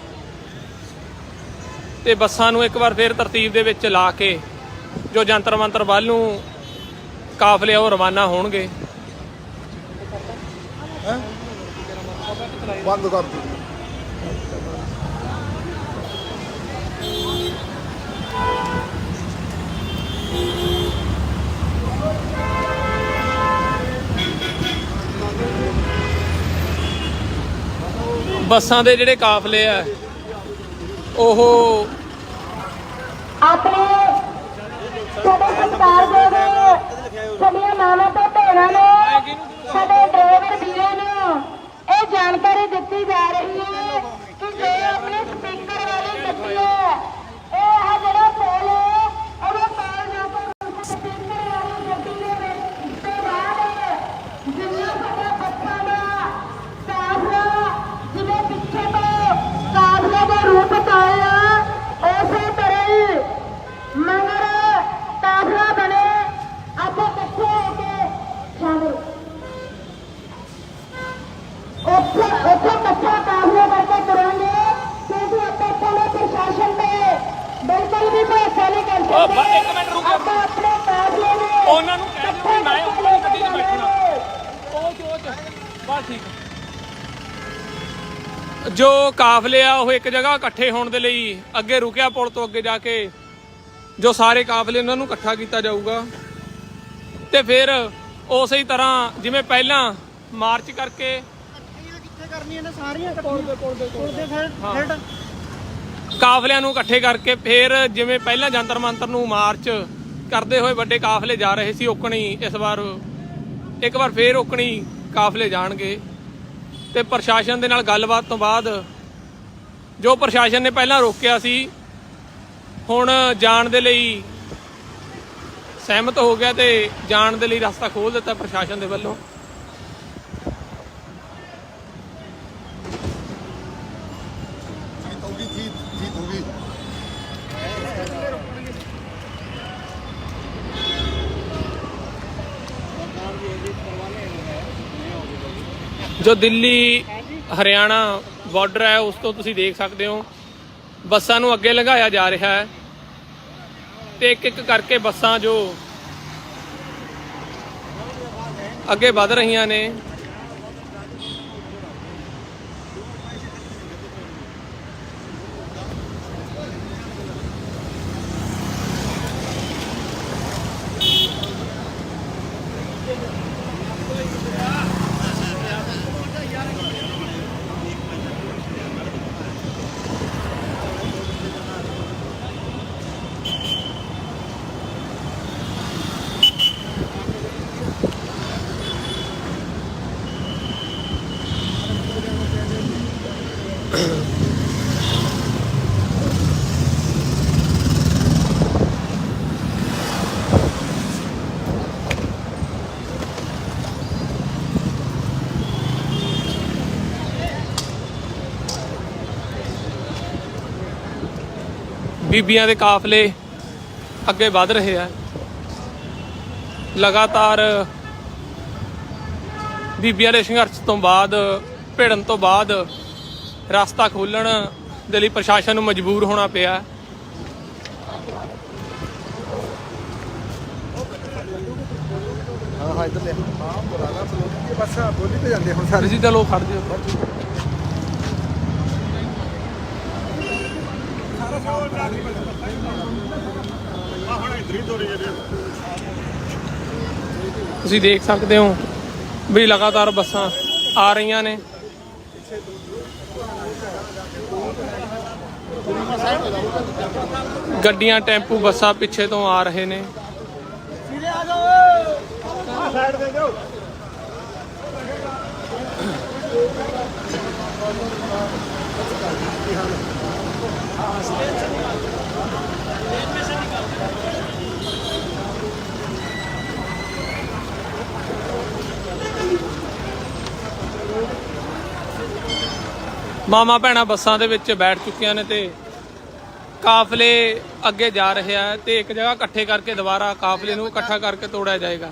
ਤੇ ਬੱਸਾਂ ਨੂੰ ਇੱਕ ਵਾਰ ਫਿਰ ਤਰਤੀਬ ਦੇ ਵਿੱਚ ਲਾ ਕੇ ਜੋ ਜੰਤਰ ਮੰਤਰ ਵੱਲ ਨੂੰ ਕਾਫਲੇ ਉਹ ਰਵਾਨਾ ਹੋਣਗੇ। बंद कर दो। ਬੱਸਾਂ ਦੇ ਜਿਹੜੇ ਕਾਫਲੇ ਆ ਉਹ ਆਪਣੇ ਸਾਡੇ ਸਰਕਾਰ ਦੇ ਸਾਡੀਆਂ ਮਾਵਾਂ ਤੇ ਭੈਣਾਂ ਨੂੰ ਸਾਡੇ ਡਰਾਈਵਰ ਵੀਰਾਂ ਨੂੰ ਇਹ ਜਾਣਕਾਰੀ ਦਿੱਤੀ ਜਾ ਰਹੀ ਹੈ ਕਿ ਜੋ ਆਪਣੇ ਸਪੀਕਰ ਵਾਲੀ ਗੱਡੀ ਹੈ ਇਹ ਆ ਜਿਹੜਾ ਪੋਲ ਹੈ ਉਹਦੇ ਪਾਲ ਨਾ ਕੋਈ ਸਪੀਕਰ ਵਾਲੀ ਗੱਡੀ ਦੇ ਵਿੱਚ ਤੋਂ ਬਾਅਦ ਜਿੰਨਾ ਸਾਡਾ ਬੱਸਾਂ ਦਾ ਕਾਫਲਾ ਜਿਵੇਂ ਪਿੱਛੇ ਤੋਂ ਕਾਫਲੇ ਦਾ ਰੂਪ ਪਾਇਆ ਉਸੇ ਤਰ੍ਹਾਂ ਹੀ ਮਗਰ ਕਾਫਲਾ ਬਣੇ ਆਪਾਂ ਇਕੱਠੇ ਹੋ ਕੇ ਸ਼ਾਮਿਲ ਉੱਥੇ ਇਕੱਠਾ ਕਾਫਲਾ ਕਰਕੇ ਤੁਰਾਂਗੇ ਕਿਉਂਕਿ ਆਪਾਂ ਕੋਲੇ ਪ੍ਰਸ਼ਾਸਨ ਤੇ ਬਿਲਕੁਲ ਵੀ ਭਰੋਸਾ ਨਹੀਂ ਕਰ ਸਕਦੇ। ਇੱਕ ਮਿੰਟ ਰੁਕੋ, ਆਪਾਂ ਆਪਣੇ ਕਾਫਲੇ ਨੂੰ ਉਹਨਾਂ ਨੂੰ ਕਹਿ ਦਿਓ ਕਿ ਮੈਂ ਆਪਣੀ ਗੱਡੀ 'ਚ ਬੈਠਣਾ। ਬਸ ਠੀਕ ਹੈ। ਜੋ ਕਾਫਲੇ ਆ ਉਹ ਇੱਕ ਜਗ੍ਹਾ ਇਕੱਠੇ ਹੋਣ ਦੇ ਲਈ ਅੱਗੇ ਰੁਕਿਆ ਪੁਲ ਤੋਂ ਅੱਗੇ ਜਾ ਕੇ ਜੋ ਸਾਰੇ ਕਾਫਲੇ ਉਹਨਾਂ ਨੂੰ ਇਕੱਠਾ ਕੀਤਾ ਜਾਊਗਾ ਤੇ ਫਿਰ ਉਸੇ ਹੀ ਤਰ੍ਹਾਂ ਜਿਵੇਂ ਪਹਿਲਾਂ ਮਾਰਚ ਕਰਕੇ ਕਾਫਲਿਆਂ ਨੂੰ ਇਕੱਠੇ ਕਰਕੇ ਫਿਰ ਜਿਵੇਂ ਪਹਿਲਾਂ ਜੰਤਰ ਮੰਤਰ ਨੂੰ ਮਾਰਚ ਕਰਦੇ ਹੋਏ ਵੱਡੇ ਕਾਫਲੇ ਜਾ ਰਹੇ ਸੀ ਓਕਣੀ ਇਸ ਵਾਰ ਇੱਕ ਵਾਰ ਫੇਰ ਓਕਣੀ ਕਾਫਲੇ ਜਾਣਗੇ। ਤੇ ਪ੍ਰਸ਼ਾਸਨ ਦੇ ਨਾਲ ਗੱਲਬਾਤ ਤੋਂ ਬਾਅਦ ਜੋ ਪ੍ਰਸ਼ਾਸਨ ਨੇ ਪਹਿਲਾਂ ਰੋਕਿਆ ਸੀ ਹੁਣ ਜਾਣ ਦੇ ਲਈ ਸਹਿਮਤ ਹੋ ਗਿਆ ਤੇ ਜਾਣ ਦੇ ਲਈ ਰਸਤਾ ਖੋਲ੍ਹ ਦਿੱਤਾ ਪ੍ਰਸ਼ਾਸਨ ਦੇ ਵੱਲੋਂ। जीत होगी। ਜੋ ਦਿੱਲੀ ਹਰਿਆਣਾ ਬਾਰਡਰ ਹੈ ਉਸ ਤੋਂ ਤੁਸੀਂ ਦੇਖ ਸਕਦੇ ਹੋ ਬੱਸਾਂ ਨੂੰ ਅੱਗੇ ਲੰਘਾਇਆ ਜਾ ਰਿਹਾ ਹੈ ਤੇ ਇੱਕ ਇੱਕ ਕਰਕੇ ਬੱਸਾਂ ਜੋ ਅੱਗੇ ਵਧ ਰਹੀਆਂ ਨੇ। ਬੀਬੀਆਂ ਦੇ ਕਾਫਲੇ ਅੱਗੇ ਵਧ ਰਹੇ ਆ। ਲਗਾਤਾਰ ਬੀਬੀਆਂ ਦੇ ਸੰਘਰਸ਼ ਤੋਂ ਬਾਅਦ, ਭਿੜਨ ਤੋਂ ਬਾਅਦ ਰਸਤਾ ਖੋਲ੍ਹਣ ਦੇ ਲਈ ਪ੍ਰਸ਼ਾਸਨ ਨੂੰ ਮਜਬੂਰ ਹੋਣਾ ਪਿਆ। ਹਾਂ ਇੱਧਰ ਲੈ ਹਾਂ ਬੁਲਾਣਾ ਬਸ ਬੋਲੀ ਤੇ ਜਾਂਦੇ ਹੁਣ ਤੁਸੀਂ ਤਾਂ ਲੋਕ ਖੜ ਜਿਓ। ਤੁਸੀਂ ਦੇਖ ਸਕਦੇ ਹੋ ਵੀ ਲਗਾਤਾਰ ਬੱਸਾਂ ਆ ਰਹੀਆਂ ਨੇ। ਗੱਡੀਆਂ, ਟੈਂਪੂ, ਬੱਸਾਂ ਪਿੱਛੇ ਤੋਂ ਆ ਰਹੇ ਨੇ। ਮਾਮਾ ਭੈਣਾਂ ਬੱਸਾਂ ਦੇ ਵਿੱਚ ਬੈਠ ਚੁੱਕੀਆਂ ਨੇ ਤੇ ਕਾਫਲੇ ਅੱਗੇ ਜਾ ਰਹੇ ਆ ਤੇ ਇੱਕ ਜਗ੍ਹਾ ਇਕੱਠੇ ਕਰਕੇ ਦੁਬਾਰਾ ਕਾਫਲੇ ਨੂੰ ਇਕੱਠਾ ਕਰਕੇ ਤੋੜਿਆ ਜਾਏਗਾ।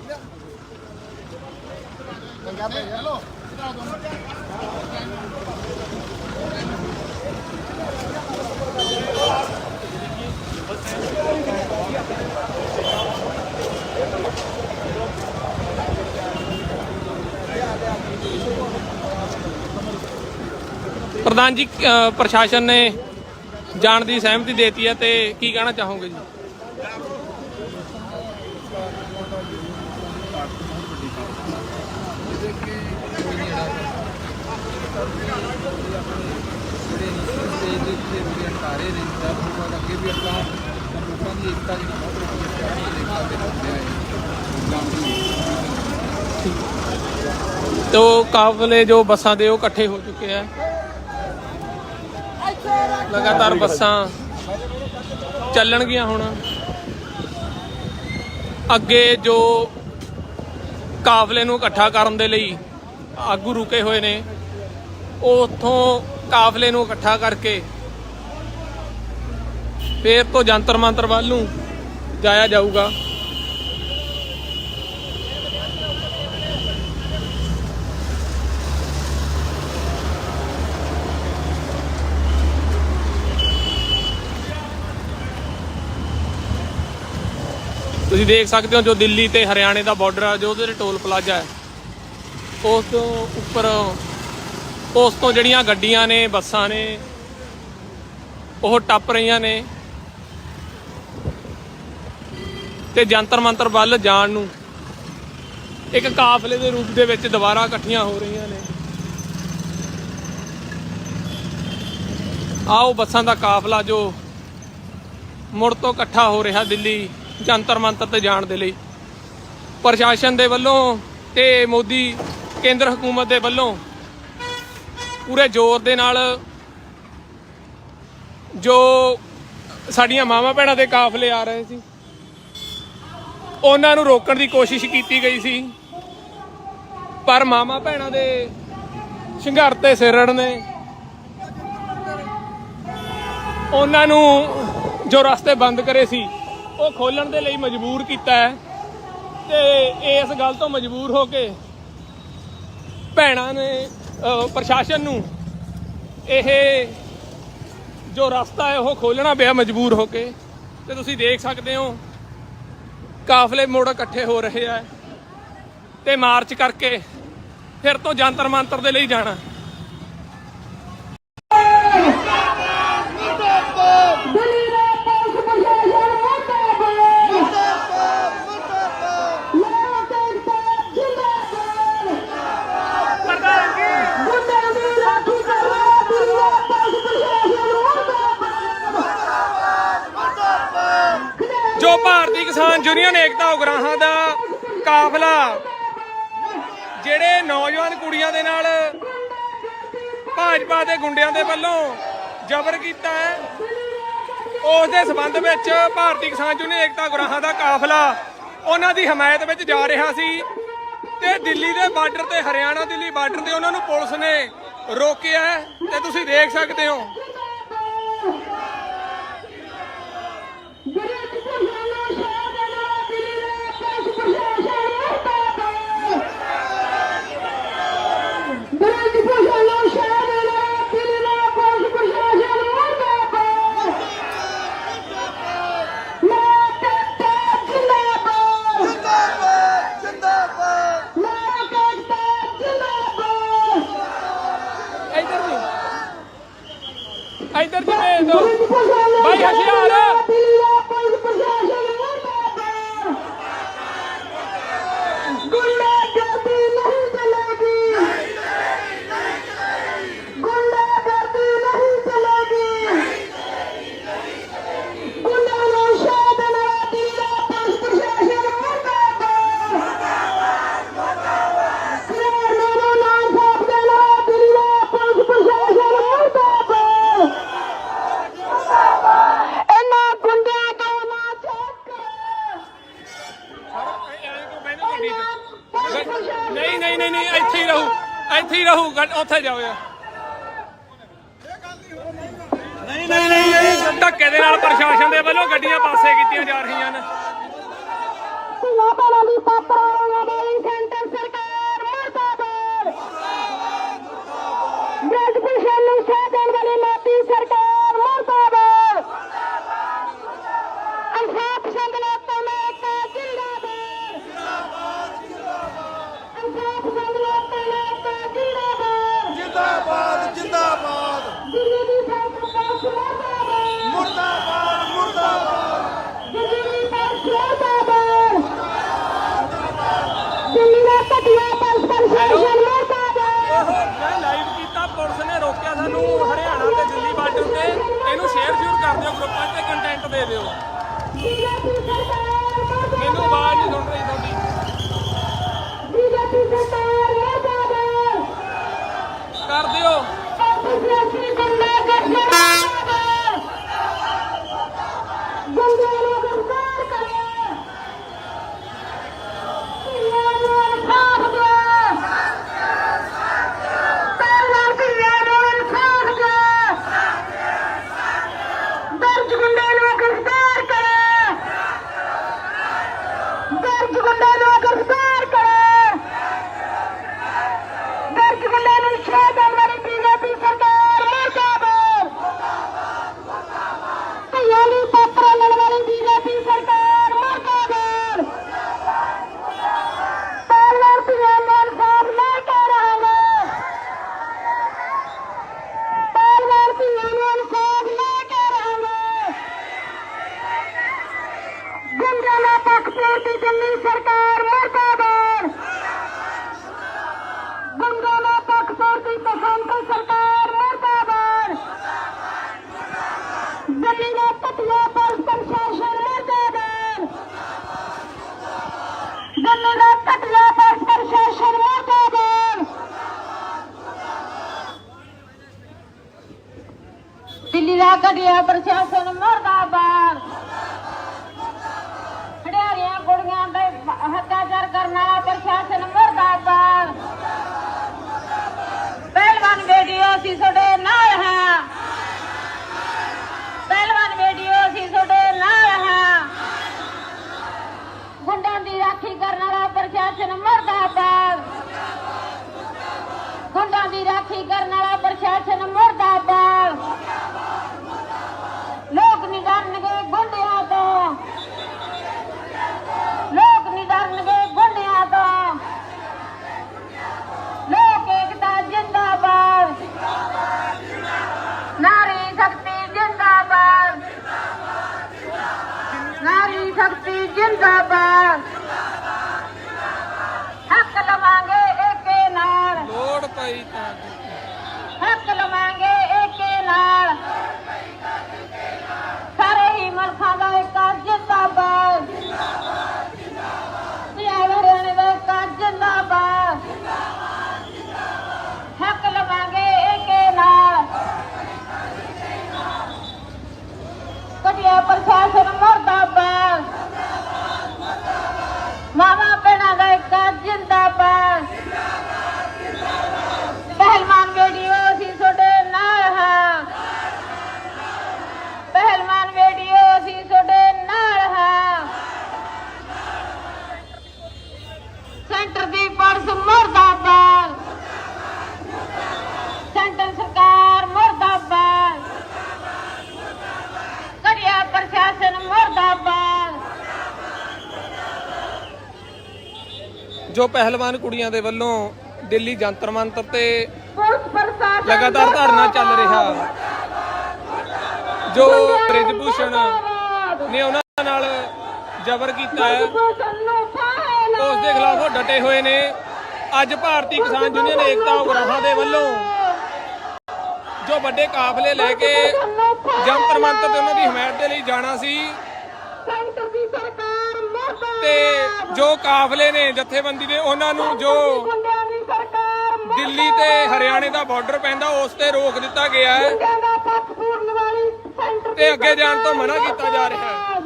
ਪ੍ਰਧਾਨ ਜੀ, ਪ੍ਰਸ਼ਾਸਨ ਨੇ ਜਾਣ ਦੀ ਸਹਿਮਤੀ ਦੇਤੀ ਹੈ ਤੇ ਕੀ ਕਹਿਣਾ ਚਾਹੋਗੇ ਜੀ? तो काफले जो बसां दे वो इकट्ठे हो चुके हैं। लगातार बसां ਚੱਲਣਗੀਆਂ ਹੁਣ। ਅੱਗੇ ਜੋ ਕਾਫਲੇ ਨੂੰ ਇਕੱਠਾ ਕਰਨ ਦੇ ਲਈ ਆਗੂ ਰੁਕੇ ਹੋਏ ਨੇ, ਉਹ ਉੱਥੋਂ ਕਾਫਲੇ ਨੂੰ ਇਕੱਠਾ ਕਰਕੇ ਫੇਰ ਤੋਂ ਜੰਤਰ ਮੰਤਰ ਵੱਲ ਨੂੰ ਜਾਇਆ ਜਾਊਗਾ। ਤੁਸੀਂ ਦੇਖ ਸਕਦੇ ਹੋ ਜੋ ਦਿੱਲੀ ਤੇ ਹਰਿਆਣੇ ਦਾ ਬਾਰਡਰ ਆ, ਜੋ ਉਹਦੇ ਤੇ ਟੋਲ ਪਲਾਜ਼ਾ ਹੈ, ਉਸ ਤੋਂ ਉੱਪਰ ਉਸ ਤੋਂ ਜਿਹੜੀਆਂ ਗੱਡੀਆਂ ਨੇ, ਬੱਸਾਂ ਨੇ, ਉਹ ਟੱਪ ਰਹੀਆਂ ਨੇ ਤੇ ਜੰਤਰ ਮੰਤਰ ਵੱਲ ਜਾਣ ਨੂੰ ਇੱਕ ਕਾਫਲੇ ਦੇ ਰੂਪ ਦੇ ਵਿੱਚ ਦੁਬਾਰਾ ਇਕੱਠੀਆਂ ਹੋ ਰਹੀਆਂ ਨੇ। ਆਓ ਬੱਸਾਂ ਦਾ ਕਾਫਲਾ ਜੋ ਮੁੜ ਤੋਂ ਇਕੱਠਾ ਹੋ ਰਿਹਾ ਦਿੱਲੀ ਜੰਤਰ ਮੰਤਰ ਤੇ ਜਾਣ ਦੇ ਲਈ। ਪ੍ਰਸ਼ਾਸਨ ਦੇ ਵੱਲੋਂ ਤੇ ਮੋਦੀ ਕੇਂਦਰ ਹਕੂਮਤ ਦੇ ਵੱਲੋਂ ਪੂਰੇ ਜ਼ੋਰ ਦੇ ਨਾਲ ਜੋ ਸਾਡੀਆਂ ਮਾਵਾਂ ਭੈਣਾਂ ਦੇ ਕਾਫਲੇ ਆ ਰਹੇ ਸੀ, ਉਹਨਾਂ ਨੂੰ ਰੋਕਣ ਦੀ ਕੋਸ਼ਿਸ਼ ਕੀਤੀ ਗਈ ਸੀ, ਪਰ ਮਾਵਾਂ ਭੈਣਾਂ ਦੇ ਸੰਘਰਸ਼ ਤੇ ਸਿਰੜ ਨੇ ਉਹਨਾਂ ਨੂੰ ਜੋ ਰਸਤੇ ਬੰਦ ਕਰੇ ਸੀ ਉਹ ਖੋਲਣ ਦੇ ਲਈ ਮਜਬੂਰ ਕੀਤਾ ਹੈ। ਤੇ ਇਸ ਗੱਲ ਤੋਂ ਮਜਬੂਰ ਹੋ ਕੇ ਭੈਣਾਂ ਨੇ ਪ੍ਰਸ਼ਾਸਨ ਨੂੰ ਇਹ ਜੋ ਰਸਤਾ ਹੈ ਉਹ ਖੋਲਣਾ ਪਿਆ ਮਜਬੂਰ ਹੋ ਕੇ। ਤੇ ਤੁਸੀਂ ਦੇਖ ਸਕਦੇ ਹੋ ਕਾਫਲੇ ਮੋੜ ਇਕੱਠੇ ਹੋ ਰਹੇ ਆ ਤੇ ਮਾਰਚ ਕਰਕੇ ਫਿਰ ਤੋਂ ਜੰਤਰ ਮੰਤਰ ਦੇ ਲਈ ਜਾਣਾ। ਜੋ ਭਾਰਤੀ ਕਿਸਾਨ ਯੂਨੀਅਨ ਏਕਤਾ ਉਗਰਾਹਾਂ ਦਾ ਕਾਫਲਾ ਜਿਹੜੇ ਨੌਜਵਾਨ ਕੁੜੀਆਂ ਦੇ ਨਾਲ ਭਾਜਪਾ ਦੇ ਗੁੰਡਿਆਂ ਦੇ ਵੱਲੋਂ ਜ਼ਬਰ ਕੀਤਾ ਹੈ, ਉਸ ਦੇ ਸਬੰਧ ਵਿੱਚ ਭਾਰਤੀ ਕਿਸਾਨ ਯੂਨੀਅਨ ਏਕਤਾ ਉਗਰਾਹਾਂ ਦਾ ਕਾਫਲਾ ਉਹਨਾਂ ਦੀ ਹਮਾਇਤ ਵਿੱਚ ਜਾ ਰਿਹਾ ਸੀ ਤੇ ਦਿੱਲੀ ਦੇ ਬਾਰਡਰ ਤੇ, ਹਰਿਆਣਾ ਦਿੱਲੀ ਬਾਰਡਰ ਤੇ ਉਹਨਾਂ ਨੂੰ ਪੁਲਿਸ ਨੇ ਰੋਕਿਆ ਤੇ ਤੁਸੀਂ ਦੇਖ ਸਕਦੇ ਹੋ ਨਹੀਂ ਨਹੀਂ ਨਹੀਂ ਨਹੀਂ ਇੱਥੇ ਹੀ ਰਹੂ ਉੱਥੇ ਜਾਓ ਯਾਰ ਨਹੀਂ ਨਹੀਂ ਨਹੀਂ ਧੱਕੇ ਦੇ ਨਾਲ ਪ੍ਰਸ਼ਾਸਨ ਦੇ ਵੱਲੋਂ ਗੱਡੀਆਂ ਪਾਸੇ ਕੀਤੀਆਂ ਜਾ ਰਹੀਆਂ ਨੇ ਧੀਆਂ ਭੈਣਾਂ ਦੀ ਪਾਤਰਾਂ ਵਾਲੀ ਸੈਂਟਰ ਸਰਕਾਰ ਮੁਰਦਾਬਾਦ ਬ੍ਰਿਜਭੂਸ਼ਣ ਨੂੰ ਸਹਿ ਦੇਣ ਵਾਲੀ ਮੋਦੀ ਸਰਕਾਰ ਮੁਰਦਾਬਾਦ ਇਨਸਾਫ ਪਸੰਦ ਲੋਕਾਂ ਦਾ ਏਕਾ ਜ਼ਿੰਦਾਬਾਦ ਇਨਸਾਫ ਪਸੰਦ ਲੋਕਾਂ ਦਾ ਏਕਾ ਜ਼ਿੰਦਾਬਾਦ ਜਿੰਦਾਬਾਦ ਜਿੰਦਾਬਾਦ ਦਿੱਲੀ ਦੀ ਸਰਕਾਰ ਮੁਰਦਾਬਾਦ ਮੁਰਦਾਬਾਦ ਦਿੱਲੀ ਦੀ ਸਰਕਾਰ ਦਿੱਲੀ ਦਾ ਘਟਿਆ ਪੁਲਿਸ ਪ੍ਰਸ਼ਾਸਨ ਮੁਰਦਾਬਾਦ ਮੈਂ ਲਾਈਵ ਕੀਤਾ ਪੁਲਿਸ ਨੇ ਰੋਕਿਆ ਸਾਨੂੰ ਹਰਿਆਣਾ ਤੇ ਦਿੱਲੀ ਬਾਰਡਰ ਤੇ ਇਹਨੂੰ ਸ਼ੇਅਰ ਕਰ ਦਿਓ ਗਰੁੱਪਾਂ 'ਤੇ ਕੰਟੈਂਟ ਦੇ ਦਿਓ ਬੀਜੇਪੀ ਸਰਕਾਰ ਮੈਨੂੰ ਆਵਾਜ਼ ਨਹੀਂ ਸੁਣ ਰਹੀ ਤੁਹਾਡੀ ਬੀਜੇਪੀ ਸਰਕਾਰ ਮੁਰਦਾਬਾਦ ਕਰ ਦਿਓ ਸਿਆਸੀ ਗੁੰਡਾਗਰਦੀ ਮੁਰਦਾਬਾਦ ਗੁੰਡਿਆਂ ਨੂੰ ਗ੍ਰਿਫਤਾਰ ਕਰੋ ਧੀਆਂ ਨੂੰ ਇਨਸਾਫ ਦਿਓ ਪਹਿਲਾਂ ਧੀਆਂ ਨੂੰ ਇਨਸਾਫ ਦਿਓ ਦਰਜ ਗੁੰਡਿਆਂ ਨੂੰ ਗ੍ਰਿਫਤਾਰ ਕਰੋ ਦਰਜ ਗੁੰਡਿਆਂ ਨੂੰ ਗ੍ਰਿਫਤਾਰ ਕਰੋ ਦਰਜ ਗੁੰਡਿਆਂ ਨੂੰ ਸਹਿ ਦੇਣ ਵਾਲੀ ਬੀਜੇਪੀ ਸਰਕਾਰ ਮੁਰਦਾਬਾਦ ਧੀਆਂ ਦੀ ਪਾਤਰਾਂ ਲੈਣ ਵਾਲੀ ਬੀਜੇਪੀ ਸਰਕਾਰ ਮੁਰਦਾਬਾਦ ਪਹਿਲਾਂ ਧੀਆਂ ਨੂੰ ਇਨਸਾਫ ਲੈ ਕੇ ਰਹਾਂਗੇ ਪਹਿਲਾਂ ਧੀਆਂ ਨੂੰ ਇਨਸਾਫ ਲੈ ਕੇ ਰਹਾਂਗੇ ਗੁੰਡਿਆਂ ਦਾ ਪੱਖਪੂਰਤੀ ਦਿੱਲੀ ਸਰਕਾਰ ਮੁਰਦਾਬਾਦ ਗੁੰਡਿਆਂ ਦਾ ਪੱਖਪੂਰਤੀ ਪਸੰਦ ਸਰਕਾਰ ਮੁਰਦਾਬਾਦ ਦਿੱਲੀ ਦਾ ਘਟਿਆ ਪੁਲਿਸ ਪ੍ਰਸ਼ਾਸਨ ਮੁਰਦਾਬਾਦ ਦਿੱਲੀ ਦਾ ਘਟਿਆ ਪੁਲਿਸ ਪ੍ਰਸ਼ਾਸਨ ਮੁਰਦਾਬਾਦ ਦਿੱਲੀ ਦਾ ਘਟਿਆ ਪ੍ਰਸ਼ਾਸਨ ਮੁਰਦਾਬਾਦ ਖਿਡਾਰੀਆਂ ਕੁੜੀਆਂ ਦੇ ਹੱਤਿਆਚਾਰ ਕਰਨ ਵਾਲਾ ਪ੍ਰਸ਼ਾਸਨ ਮੁਰਦਾਬਾਦ ਪਹਿਲਵਾਨ ਵੀਡੀਓ ਅਸੀਂ ਤੁਹਾਡੇ ਨਾਲ ਹਾਂ ਪਹਿਲਵਾਨ ਵੀਡੀਓ ਅਸੀਂ ਤੁਹਾਡੇ ਨਾਲ ਹਾਂ ਗੁੰਡਾਂ ਦੀ ਰਾਖੀ ਕਰਨ ਵਾਲਾ ਪ੍ਰਸ਼ਾਸਨ ਮੁਰਦਾਬਾਦ ਗੁੰਡਾਂ ਦੀ ਰਾਖੀ ਕਰਨ ਵਾਲਾ ਪ੍ਰਸ਼ਾਸਨ ਮੁਰਦਾਬਾਦ ਲੋਕ ਨਹੀਂ ਡਰਨਗੇ ਗੁੰਡਿਆਂ ਤੋਂ ਲੋਕ ਨਹੀਂ ਡਰਨਗੇ ਗੁੰਡਿਆਂ ਤੋਂ ਲੋਕ ਏਕਤਾ ਜਿੰਦਾਬਾਦ ਨਾਰੀ ਸ਼ਕਤੀ ਜਿੰਦਾਬਾਦ ਨਾਰੀ ਸ਼ਕਤੀ ਜਿੰਦਾਬਾਦ ਹੱਕ ਲਵਾਂਗੇ ਏਕੇ ਨਾਲ ਲੋੜ ਪਈ ਤਾਂ ਹੱਕ ਲਵਾਂਗੇ ਏਕੇ ਨਾਲ ਸਾਰੇ ਹੀ ਮੁਲਕਾਂ ਦਾ ਏਕਾ ਜਿੰਦਾਬਾਦ ਹਰਿਆਣੇ ਦਾ ਏਕਾ ਜਿੰਦਾਬਾਦ ਹੱਕ ਲਵਾਂਗੇ ਏਕੇ ਨਾਲ ਘਟਿਆ ਪ੍ਰਸ਼ਾਸਨ ਮੁਰਦਾਬਾਦ ਮਾਵਾਂ ਭੈਣਾਂ ਦਾ ਏਕਾ ਜਿੰਦਾਬਾਦ ਪਹਿਲਵਾਨ ਵੀਡੀਓ ਅਸੀਂ ਤੁਹਾਡੇ ਨਾਲ ਹਾਂ ਪਹਿਲਵਾਨ ਵੀਡੀਓ ਅਸੀਂ ਤੁਹਾਡੇ ਨਾਲ ਹਾਂ ਸੈਂਟਰ ਦੀ ਪੁਲਿਸ ਮੁਰਦਾਬਾਦ ਸੈਂਟਰ ਸਰਕਾਰ ਮੁਰਦਾਬਾਦ ਘਟਿਆ ਪ੍ਰਸ਼ਾਸਨ ਮੁਰਦਾਬਾਦ ਜੋ ਪਹਿਲਵਾਨ ਕੁੜੀਆਂ ਦੇ ਵੱਲੋਂ ਦਿੱਲੀ ਜੰਤਰ ਮੰਤਰ ਤੇ ਪੁਲਿਸ ਪ੍ਰਸ਼ਾਸਨ ਲਗਾਤਾਰ ਧਰਨਾ ਚੱਲ ਰਿਹਾ ਜੋ ਬ੍ਰਿਜਭੂਸ਼ਣ ਨੇ ਉਹਨਾਂ ਨਾਲ ਜ਼ਬਰ ਕੀਤਾ ਹੈ ਉਸ ਦੇ ਖਿਲਾਫ ਉਹ ਡਟੇ ਹੋਏ ਨੇ ਅੱਜ ਭਾਰਤੀ ਕਿਸਾਨ ਯੂਨੀਅਨ ਏਕਤਾ ਉਗਰਾਹਾਂ ਦੇ ਵੱਲੋਂ ਜੋ ਵੱਡੇ ਕਾਫਲੇ ਲੈ ਕੇ ਜੰਤਰ ਮੰਤਰ ਤੇ ਉਹਨਾਂ ਦੀ ਹਮਾਇਤ ਦੇ ਲਈ ਜਾਣਾ ਸੀ ਸੈਂਟਰ ਦੀ ਸਰਕਾਰ ਮੁਰਦਾਬਾਦ ਤੇ ਜੋ ਕਾਫਲੇ ਨੇ ਜਥੇਬੰਦੀ ਦੇ ਉਹਨਾਂ ਨੂੰ ਜੋ ਗੁੰਡਿਆਂ ਦੀ ਸਰਕਾਰ ਦਿੱਲੀ ਤੇ ਹਰਿਆਣੇ ਦਾ ਬਾਰਡਰ ਪੈਂਦਾ ਉਸ ਤੇ ਰੋਕ ਦਿੱਤਾ ਗਿਆ ਹੈ ਗੁੰਡਿਆਂ ਦਾ ਪੱਖ ਪੂਰਨ ਵਾਲੀ ਸੈਂਟਰ ਤੇ ਅੱਗੇ ਜਾਣ ਤੋਂ ਮਨਾ ਕੀਤਾ ਜਾ ਰਿਹਾ ਹੈ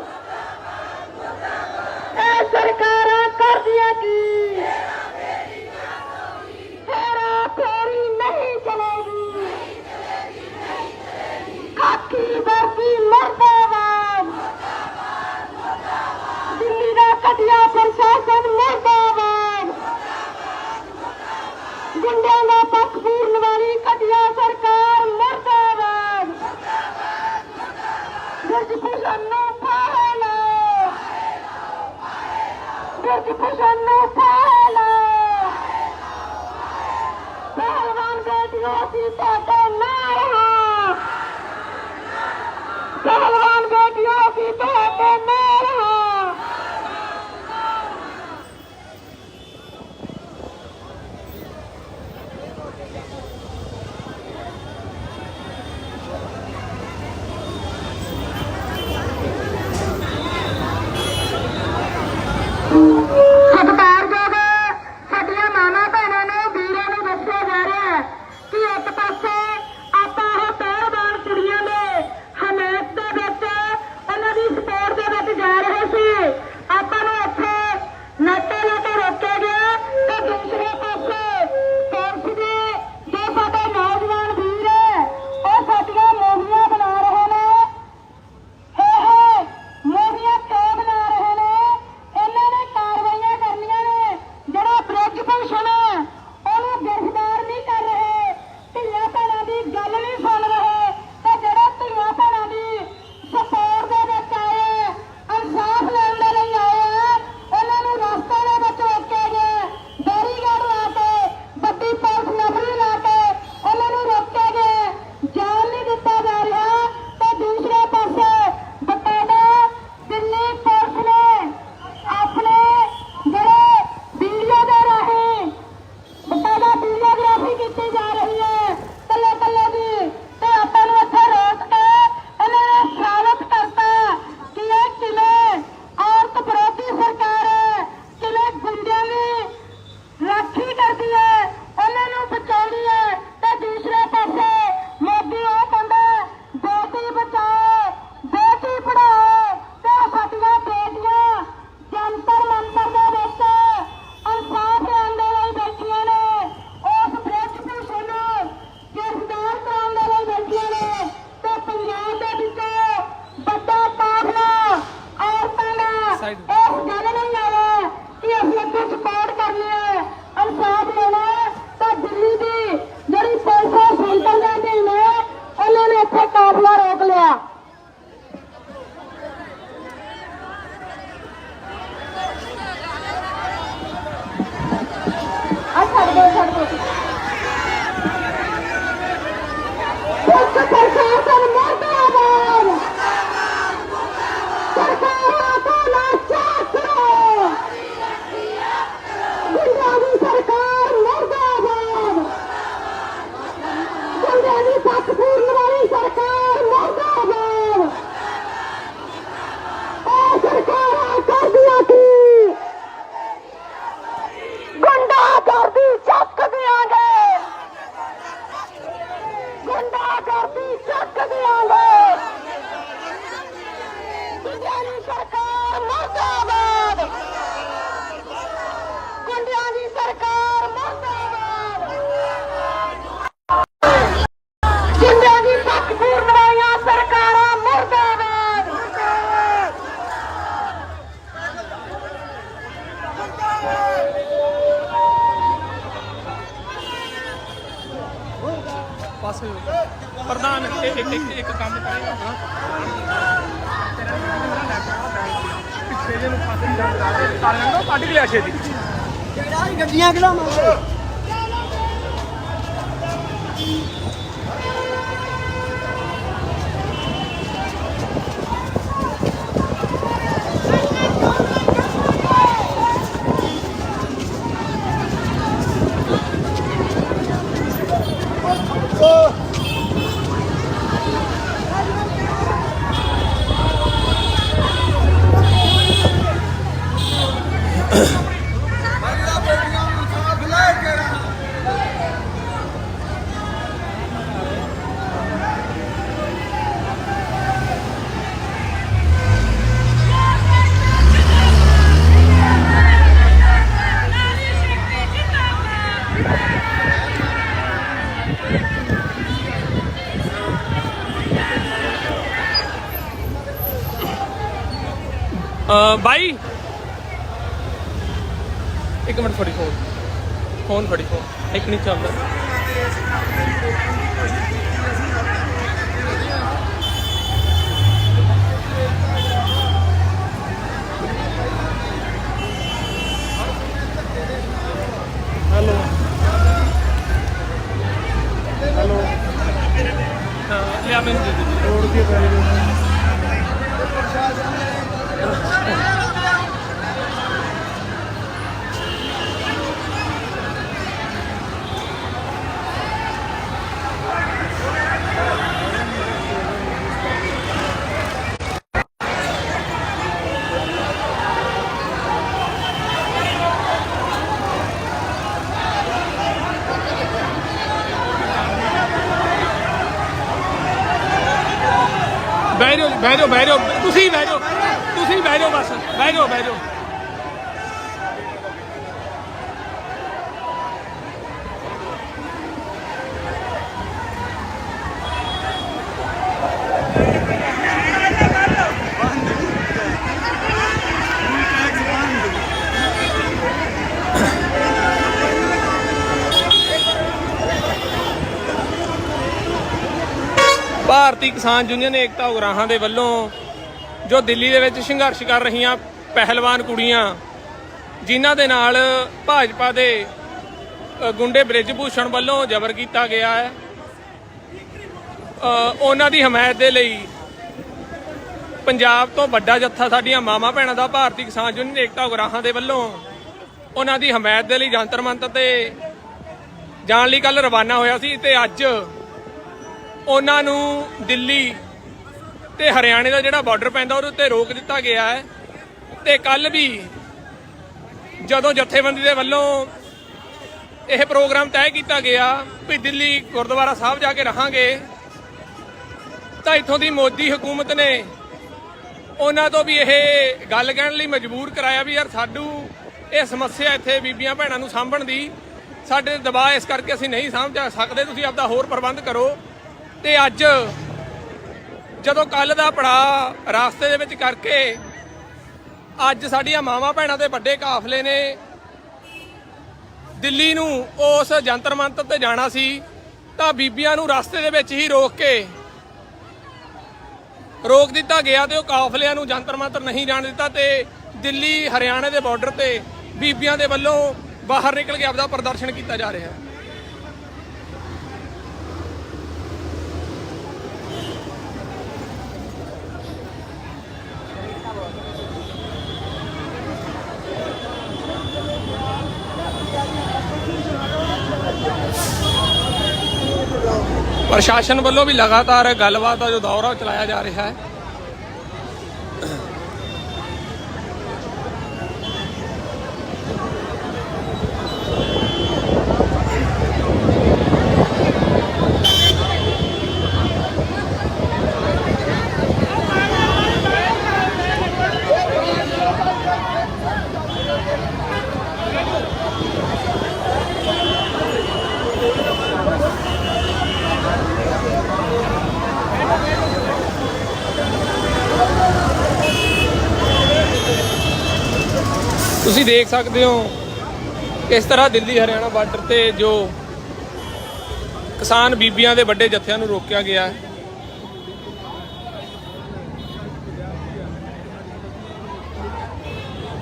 ਇਹ ਸਰਕਾਰਾਂ ਕਰਦੀਆਂ ਕੀ ਬ੍ਰਿਜਭੂਸ਼ਣ ਨੂੰ ਫਾਇਲਾ ਪਹਿਲਵਾਨ ਬੇਟੀਓ ਅਸੀਂ ਤੁਹਾਡੇ ਨਾਲ ਹਾਂ ਪਹਿਲਵਾਨ ਬੇਟੀਓ ਅਸੀਂ ਤੁਹਾਡੇ ਨਾਲ ਹਾਂ ਸਤਿਕਾਰਯੋਗ ਸਾਡੀਆਂ ਮਾਵਾਂ ਭੈਣਾਂ ਨੂੰ ਵੀਰਾਂ ਨੂੰ ਦੱਸਿਆ ਜਾ ਰਿਹਾ ਹੈ ਕਿ ਇੱਕ ਪਾਸੇ ਆਪਾਂ ਇਹ ਪਹਿਲਵਾਨ ਕੁੜੀਆਂ ਦੇ ਹਮਾਇਤ ਦੇ ਵਿੱਚ ਉਹਨਾਂ ਦੀ ਸਪੋਰਟ ਦੇ ਵਿੱਚ ਜਾ ਰਹੇ ਸੀ ਆਪਾਂ ਨੂੰ ਇੱਥੇ ਨਾਕੇ ਲਾ ਕੇ ਰੋਕਿਆ ਗਿਆ ਤੇ ਦੂਸਰੇ ਪਾਸੇ ਪੁਲਿਸ ਦੇ ਜੋ ਸਾਡੇ ਨੌਜਵਾਨ ਵੀਰ ਹੈ ਉਹ ਸਾਡੀਆਂ ਮੂਵੀਆਂ ਬਣਾ ਰਹੇ ਨੇ ਮੂਵੀਆਂ ਕਿਉਂ ਬਣਾ ਰਹੇ ਨੇ ਇਹਨਾਂ ਨੇ ਕਾਰਵਾਈਆਂ ਕਰਨੀਆਂ ਨੇ ਜਿਹੜਾ ਬ੍ਰਿਜ ਭੂਸ਼ਣ ਹੈ ਉਹਨੂੰ ਗ੍ਰਿਫਤਾਰ ਨਹੀਂ ਕਰ ਰਹੇ ਧੀਆਂ ਭੈਣਾਂ ਦੀ ਗੱਲ ਨਹੀਂ ਸੁਣ ਰਹੇ ਤੇ ਜਿਹੜੇ ਧੀਆਂ ਭੈਣਾਂ ਦੀ ਸਪੋਰਟ ਦੇ ਵਿੱਚ ਆਏ ਇਨਸਾਫ ਲੈਣ ਦੇ ਲਈ ਆਏ ਉਹਨਾਂ ਨੂੰ ਰਸਤੇ ਦੇ ਵਿੱਚ ਰੋਕਿਆ ਗਿਆ ਬੈਰੀਕੇਡ ਲਾ ਕੇ ਵੱਡੀ ਪੁਲਿਸ ਨਫਰੀ ਲਾ ਕੇ ਉਹਨਾਂ ਨੂੰ ਰੋਕਿਆ ਗਿਆ ਜਾਣ ਨਹੀਂ ਦਿੱਤਾ ਜਾ ਰਿਹਾ ਤੇ ਦੂਸਰੇ ਪਾਸੇ ਬਕਾਇਦਾ ਦਿੱਲੀ ਪੁਲਿਸ ਨੇ ਆਪਣੇ ਜਿਹੜੇ ਵੀਡੀਓ ਦੇ ਰਾਹੀਂ ਬਕਾਇਦਾ ਵੀਡੀਓਗ੍ਰਾਫੀ ਕੀਤੀ ਜਾ ਰਹੀ ਹੈ ਕੱਲੇ ਕੱਲੇ ਦੀ ਤੇ ਆਪਾਂ ਨੂੰ ਇੱਥੇ ਰੋਕ ਕੇ ਇਹਨਾਂ ਨੇ ਸਾਬਤ ਕਰਤਾ ਕਿ ਇਹ ਕਿਵੇਂ ਔਰਤ ਵਿਰੋਧੀ ਸਰਕਾਰ ਹੈ ਕਿਵੇਂ ਗੁੰਡਿਆਂ ਦੀ ਰਾਖੀ ਕਰਦੀ ਹੈ ਉਹਨਾਂ ਨੂੰ ਬਚਾਉਂਦੀ ਹੈ ਤੇ ਦੂਸਰੇ ਪਾਸੇ ਮੋਦੀ ਉਹ ਕਹਿੰਦਾ ਬੇਟੀ ਬਚਾਓ ਬੇਟੀ ਪੜਾਓ ਤੇ ਸਾਡੀਆਂ ਬੇਟੀਆਂ ਜੰਤਰ ਮੰਤਰ ਦੇ ਵਿੱਚ ਇਨਸਾਫ ਲੈਣ ਦੇ ਲਈ ਬੈਠੀਆਂ ਨੇ ਉਸ ਬ੍ਰਿਜ ਭੂਸ਼ਣ ਨੂੰ ਗ੍ਰਿਫਤਾਰ ਕਰਾਉਣ ਦੇ ਲਈ ਬੈਠੀਆਂ ਨੇ ਤੇ ਪੰਜਾਬ ਦੇ ਵਿੱਚ ਵੱਡਾ ਕਾਫਲਾ ਔਰਤਾਂ ਦਾ ਇਸ ਗੱਲ ਨਹੀਂ ਆਇਆ ਕਿ ਅਸੀਂ ਅੱਗੇ ਸਪੋਰਟ ਕਰਨੀ ਹੈ ਇਨਸਾਫ ਲੈਣਾ ਹੈ ਤਾਂ ਦਿੱਲੀ ਦੀ ਜਿਹੜੀ ਪੁਲਿਸ ਹੈ ਸੈਂਟਰ ਦੇ ਅਧੀਨ ਹੈ ਉਹਨਾਂ ਨੇ ਇੱਥੇ ਕਾਫਲਾ ਰੋਕ ਲਿਆ ਛੱਡ ਦਿਓ ਪੁਲਿਸ ਪ੍ਰਸ਼ਾਸਨ ਮੁਰਦਾਬਾਦ ਸਰਕਾਰਾਂ ਤੋਂ ਨਾ ਚਾਕਰੋ ਗੁੰਡਿਆਂ ਦੀ ਸਰਕਾਰ ਮੁਰਦਾਬਾਦ ਗੁੰਡਿਆਂ ਦੀ ਪੱਖ ਪੂਰਨ ਵਾਲੀ ਸਰਕਾਰ ਮੁਰਦਾਬਾਦ ਇਹ ਸਰਕਾਰਾਂ ਕਰਦੀਆਂ ਕੀ ਗੁੰਡਾਗਰਦੀ ਚੱਕ ਦਿਆਂਗੇ ਗੁੰਡਾਗਰਦੀ ਚੱਕ ਦਿਆਂਗੇ ਗੁੰਡਿਆਂ ਦੀ ਸਰਕਾਰ ਮੁਰਦਾਬਾਦ ਗੁੰਡਿਆਂ ਦੀ ਸਰਕਾਰ ਮੁਰਦਾਬਾਦ ਗੁੰਡਿਆਂ ਦੀ ਪੱਖ ਪੂਰਨ ਵਾਲੀਆਂ ਸਰਕਾਰਾਂ ਮੁਰਦਾਬਾਦ ਪਾਸੇ ਪ੍ਰਧਾਨ ਇੱਕ ਕੰਮ ਕਰੇਗਾ ਪਿੱਛੇ ਜੇ ਨੂੰ ਪਾਸੇ ਨਹੀਂ ਕਾਲਿਆਂ ਨੂੰ ਕੱਢ ਕੇ ਲਿਆ ਛੇਤੀ ਗੱਡੀਆਂ ਖਿਲਾਵਾਂਗੇ ਬਾਈ ਇੱਕ ਮਿੰਟ ਫੜੀ ਫੋਨ ਫੜੀ ਫੋਨ ਇੱਕ ਨਹੀਂ ਚੱਲਦਾ ਬਹਿ ਜਾਓ ਬਹਿ ਜਾਓ, ਤੁਸੀਂ ਬਹਿ ਜਾਓ, ਤੁਸੀਂ ਬਹਿ ਜਾਓ, ਬਸ ਬਹਿ ਜਾਓ ਬਹਿ ਜਾਓ। ਭਾਰਤੀ ਕਿਸਾਨ ਯੂਨੀਅਨ ਏਕਤਾ ਉਗਰਾਹਾਂ ਦੇ ਵੱਲੋਂ ਜੋ ਦਿੱਲੀ ਦੇ ਵਿੱਚ ਸੰਘਰਸ਼ ਕਰ ਰਹੀਆਂ ਪਹਿਲਵਾਨ ਕੁੜੀਆਂ, ਜਿਨ੍ਹਾਂ ਦੇ ਨਾਲ ਭਾਜਪਾ ਦੇ ਗੁੰਡੇ ਬ੍ਰਿਜ ਭੂਸ਼ਣ ਵੱਲੋਂ ਜ਼ਬਰ ਕੀਤਾ ਗਿਆ ਹੈ, ਉਹਨਾਂ ਦੀ ਹਮਾਇਤ ਦੇ ਲਈ ਪੰਜਾਬ ਤੋਂ ਵੱਡਾ ਜੱਥਾ ਸਾਡੀਆਂ ਮਾਵਾਂ ਭੈਣਾਂ ਦਾ ਭਾਰਤੀ ਕਿਸਾਨ ਯੂਨੀਅਨ ਏਕਤਾ ਉਗਰਾਹਾਂ ਦੇ ਵੱਲੋਂ ਉਹਨਾਂ ਦੀ ਹਮਾਇਤ ਦੇ ਲਈ ਜੰਤਰ ਮੰਤਰ ਤੇ ਜਾਣ ਲਈ ਕੱਲ ਰਵਾਨਾ ਹੋਇਆ ਸੀ। ਤੇ ਅੱਜ ਉਹਨਾਂ ਨੂੰ ਦਿੱਲੀ ਤੇ ਹਰਿਆਣੇ ਦਾ ਜਿਹੜਾ ਬਾਰਡਰ ਪੈਂਦਾ ਉਹਦੇ ਉੱਤੇ ਰੋਕ ਦਿੱਤਾ ਗਿਆ ਹੈ। ਤੇ ਕੱਲ ਵੀ ਜਦੋਂ ਜਥੇਬੰਦੀ ਦੇ ਵੱਲੋਂ ਇਹ ਪ੍ਰੋਗਰਾਮ ਤੈਅ ਕੀਤਾ ਗਿਆ ਵੀ ਦਿੱਲੀ ਗੁਰਦੁਆਰਾ ਸਾਹਿਬ ਜਾ ਕੇ ਰਹਾਂਗੇ, ਤਾਂ ਇੱਥੋਂ ਦੀ ਮੋਦੀ ਹਕੂਮਤ ਨੇ ਉਹਨਾਂ ਤੋਂ ਵੀ ਇਹ ਗੱਲ ਕਹਿਣ ਲਈ ਮਜਬੂਰ ਕਰਾਇਆ ਵੀ ਯਾਰ ਸਾਡੂ ਇਹ ਸਮੱਸਿਆ ਇੱਥੇ ਬੀਬੀਆਂ ਭੈਣਾਂ ਨੂੰ ਸਾਂਭਣ ਦੀ ਸਾਡੇ ਦਬਾਅ ਇਸ ਕਰਕੇ ਅਸੀਂ ਨਹੀਂ ਸਾਂਭ ਸਕਦੇ, ਤੁਸੀਂ ਆਪਦਾ ਹੋਰ ਪ੍ਰਬੰਧ ਕਰੋ। ਤੇ ਅੱਜ ਜਦੋਂ ਕੱਲ ਦਾ ਪੜਾਅ ਰਾਸਤੇ ਦੇ ਵਿੱਚ ਕਰਕੇ ਅੱਜ ਸਾਡੀਆਂ ਮਾਵਾਂ ਭੈਣਾਂ ਦੇ ਵੱਡੇ ਕਾਫਲੇ ਨੇ ਦਿੱਲੀ ਨੂੰ ਉਸ ਜੰਤਰ ਮੰਤਰ ਤੇ ਜਾਣਾ ਸੀ, ਤਾਂ ਬੀਬੀਆਂ ਨੂੰ ਰਸਤੇ ਦੇ ਵਿੱਚ ਹੀ ਰੋਕ ਦਿੱਤਾ ਗਿਆ ਤੇ ਉਹ ਕਾਫਲਿਆਂ ਨੂੰ ਜੰਤਰ ਮੰਤਰ ਨਹੀਂ ਜਾਣ ਦਿੱਤਾ। ਤੇ ਦਿੱਲੀ ਹਰਿਆਣੇ ਦੇ ਬਾਰਡਰ ਤੇ ਬੀਬੀਆਂ ਦੇ ਵੱਲੋਂ ਬਾਹਰ ਨਿਕਲ ਕੇ ਆਪਦਾ ਪ੍ਰਦਰਸ਼ਨ ਕੀਤਾ ਜਾ ਰਿਹਾ ਹੈ। ਪ੍ਰਸ਼ਾਸਨ ਵੱਲੋਂ ਵੀ ਲਗਾਤਾਰ ਗੱਲਬਾਤ ਦਾ ਜੋ ਦੌਰ ਚਲਾਇਆ ਜਾ ਰਿਹਾ ਹੈ। ਤੁਸੀਂ ਦੇਖ ਸਕਦੇ ਹੋ ਇਸ ਤਰ੍ਹਾਂ ਦਿੱਲੀ ਹਰਿਆਣਾ ਬਾਰਡਰ ਤੇ ਜੋ ਕਿਸਾਨ ਬੀਬੀਆਂ ਦੇ ਵੱਡੇ ਜੱਥਿਆਂ ਨੂੰ ਰੋਕਿਆ ਗਿਆ ਹੈ।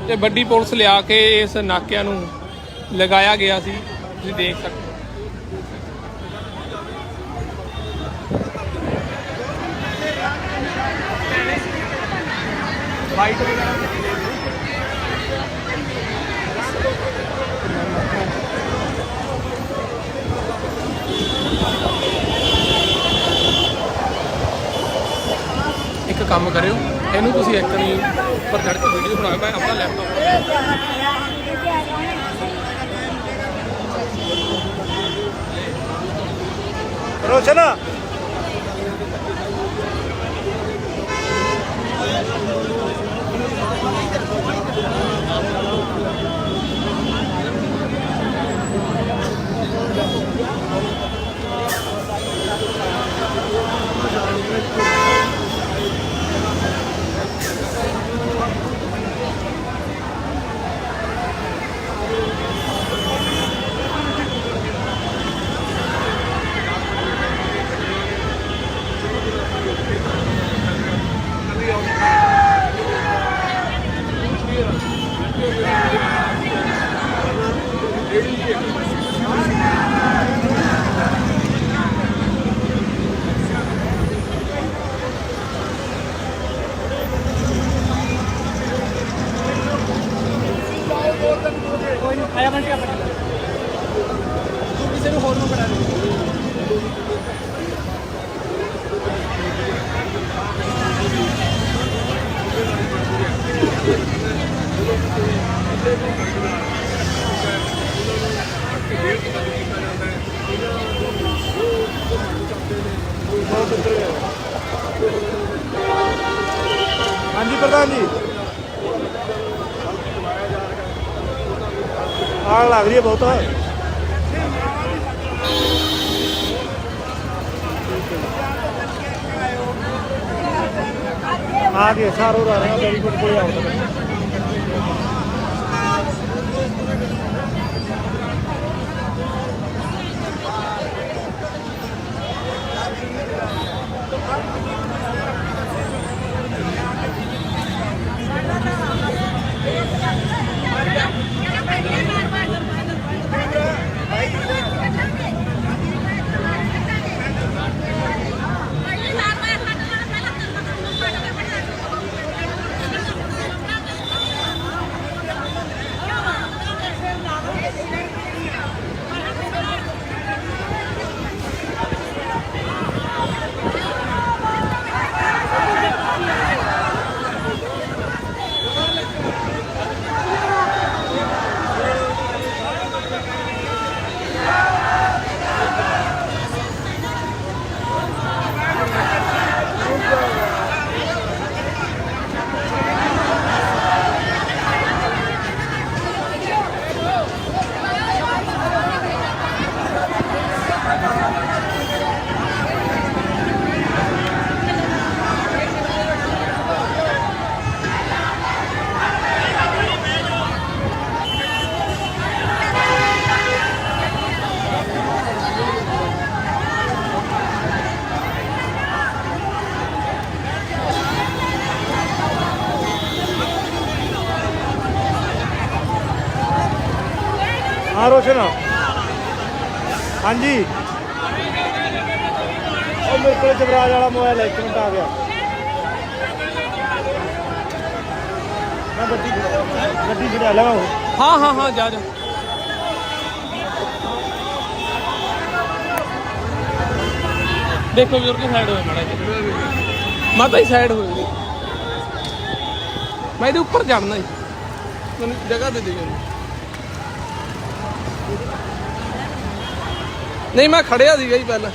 ਤੇ ਵੱਡੀ ਪੁਲਿਸ ਲਿਆ ਕੇ ਇਸ ਨਾਕਿਆਂ ਨੂੰ ਲਗਾਇਆ ਗਿਆ ਸੀ, ਤੁਸੀਂ ਦੇਖ ਸਕਦੇ ਹੋ। ਵਾਈਟ ਵਗੈਰਾ ਇੱਕ ਕੰਮ ਕਰਿਓ, ਇਹਨੂੰ ਤੁਸੀਂ ਇੱਕ ਨਹੀਂ ਉੱਪਰ ਚੜ੍ਹ ਕੇ ਵੀਡੀਓ ਬਣਾਓ। ਮੈਂ ਆਪਣਾ ਲੈਪਟਾਪ ਰੋਸ਼ਨ ਆਇਆ ਬਣ ਕੇ ਤੂੰ ਕਿਸੇ ਨੂੰ ਹੋਰ ਨੂੰ ਕਰਾ ਦੇ। ਬਹੁਤ ਪ੍ਰਧਾਨ ਜੀ ਆਗ ਲੱਗ ਰਹੀ ਹੈ ਬਹੁਤ। आगे सारो रहा है वेरी गुड कोई आउट हाँ रोशन हाँ जी और मेरे को जबराज वाला मोबाइल है 1 मिनट आ गया मैं गड्डी छड़ा लगा हाँ हाँ हाँ जा देखो भी की साइड हो माता ही साइड हो मैं ਇਹਦੇ ਉੱਪਰ ਜਾਣਾ ਜੀ ਮੈਨੂੰ ਜਗ੍ਹਾ ਦੇ ਦਿਓ ਨਹੀਂ ਮੈਂ ਖੜਿਆ ਸੀਗਾ ਜੀ ਪਹਿਲਾਂ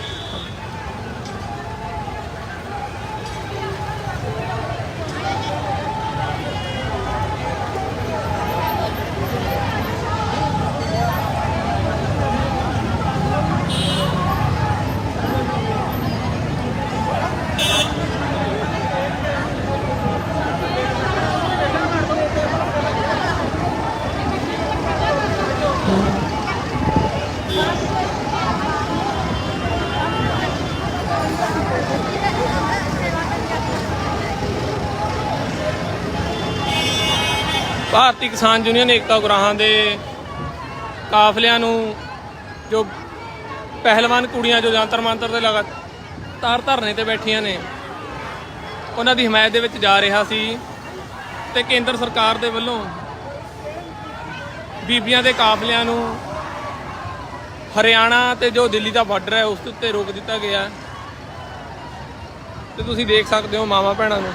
ਭਾਰਤੀ ਕਿਸਾਨ ਯੂਨੀਅਨ ਏਕਤਾ ਉਗਰਾਹਾਂ ਦੇ ਕਾਫਲਿਆਂ ਨੂੰ ਜੋ ਪਹਿਲਵਾਨ ਕੁੜੀਆਂ ਜੋ ਜੰਤਰ ਮੰਤਰ ਦੇ ਲਗਾਤਾਰ ਧਰਨੇ ਤੇ ਬੈਠੀਆਂ ਨੇ ਉਹਨਾਂ ਦੀ ਹਮਾਇਤ ਦੇ ਵਿੱਚ ਜਾ ਰਿਹਾ ਸੀ ਤੇ ਕੇਂਦਰ ਸਰਕਾਰ ਦੇ ਵੱਲੋਂ ਬੀਬੀਆਂ ਦੇ ਕਾਫਲਿਆਂ ਨੂੰ ਹਰਿਆਣਾ ਤੇ ਜੋ ਦਿੱਲੀ ਦਾ ਬਾਰਡਰ ਹੈ ਉਸ ਉੱਤੇ ਰੋਕ ਦਿੱਤਾ ਗਿਆ ਤੇ ਤੁਸੀਂ ਦੇਖ ਸਕਦੇ ਹੋ ਮਾਵਾਂ ਭੈਣਾਂ ਨੂੰ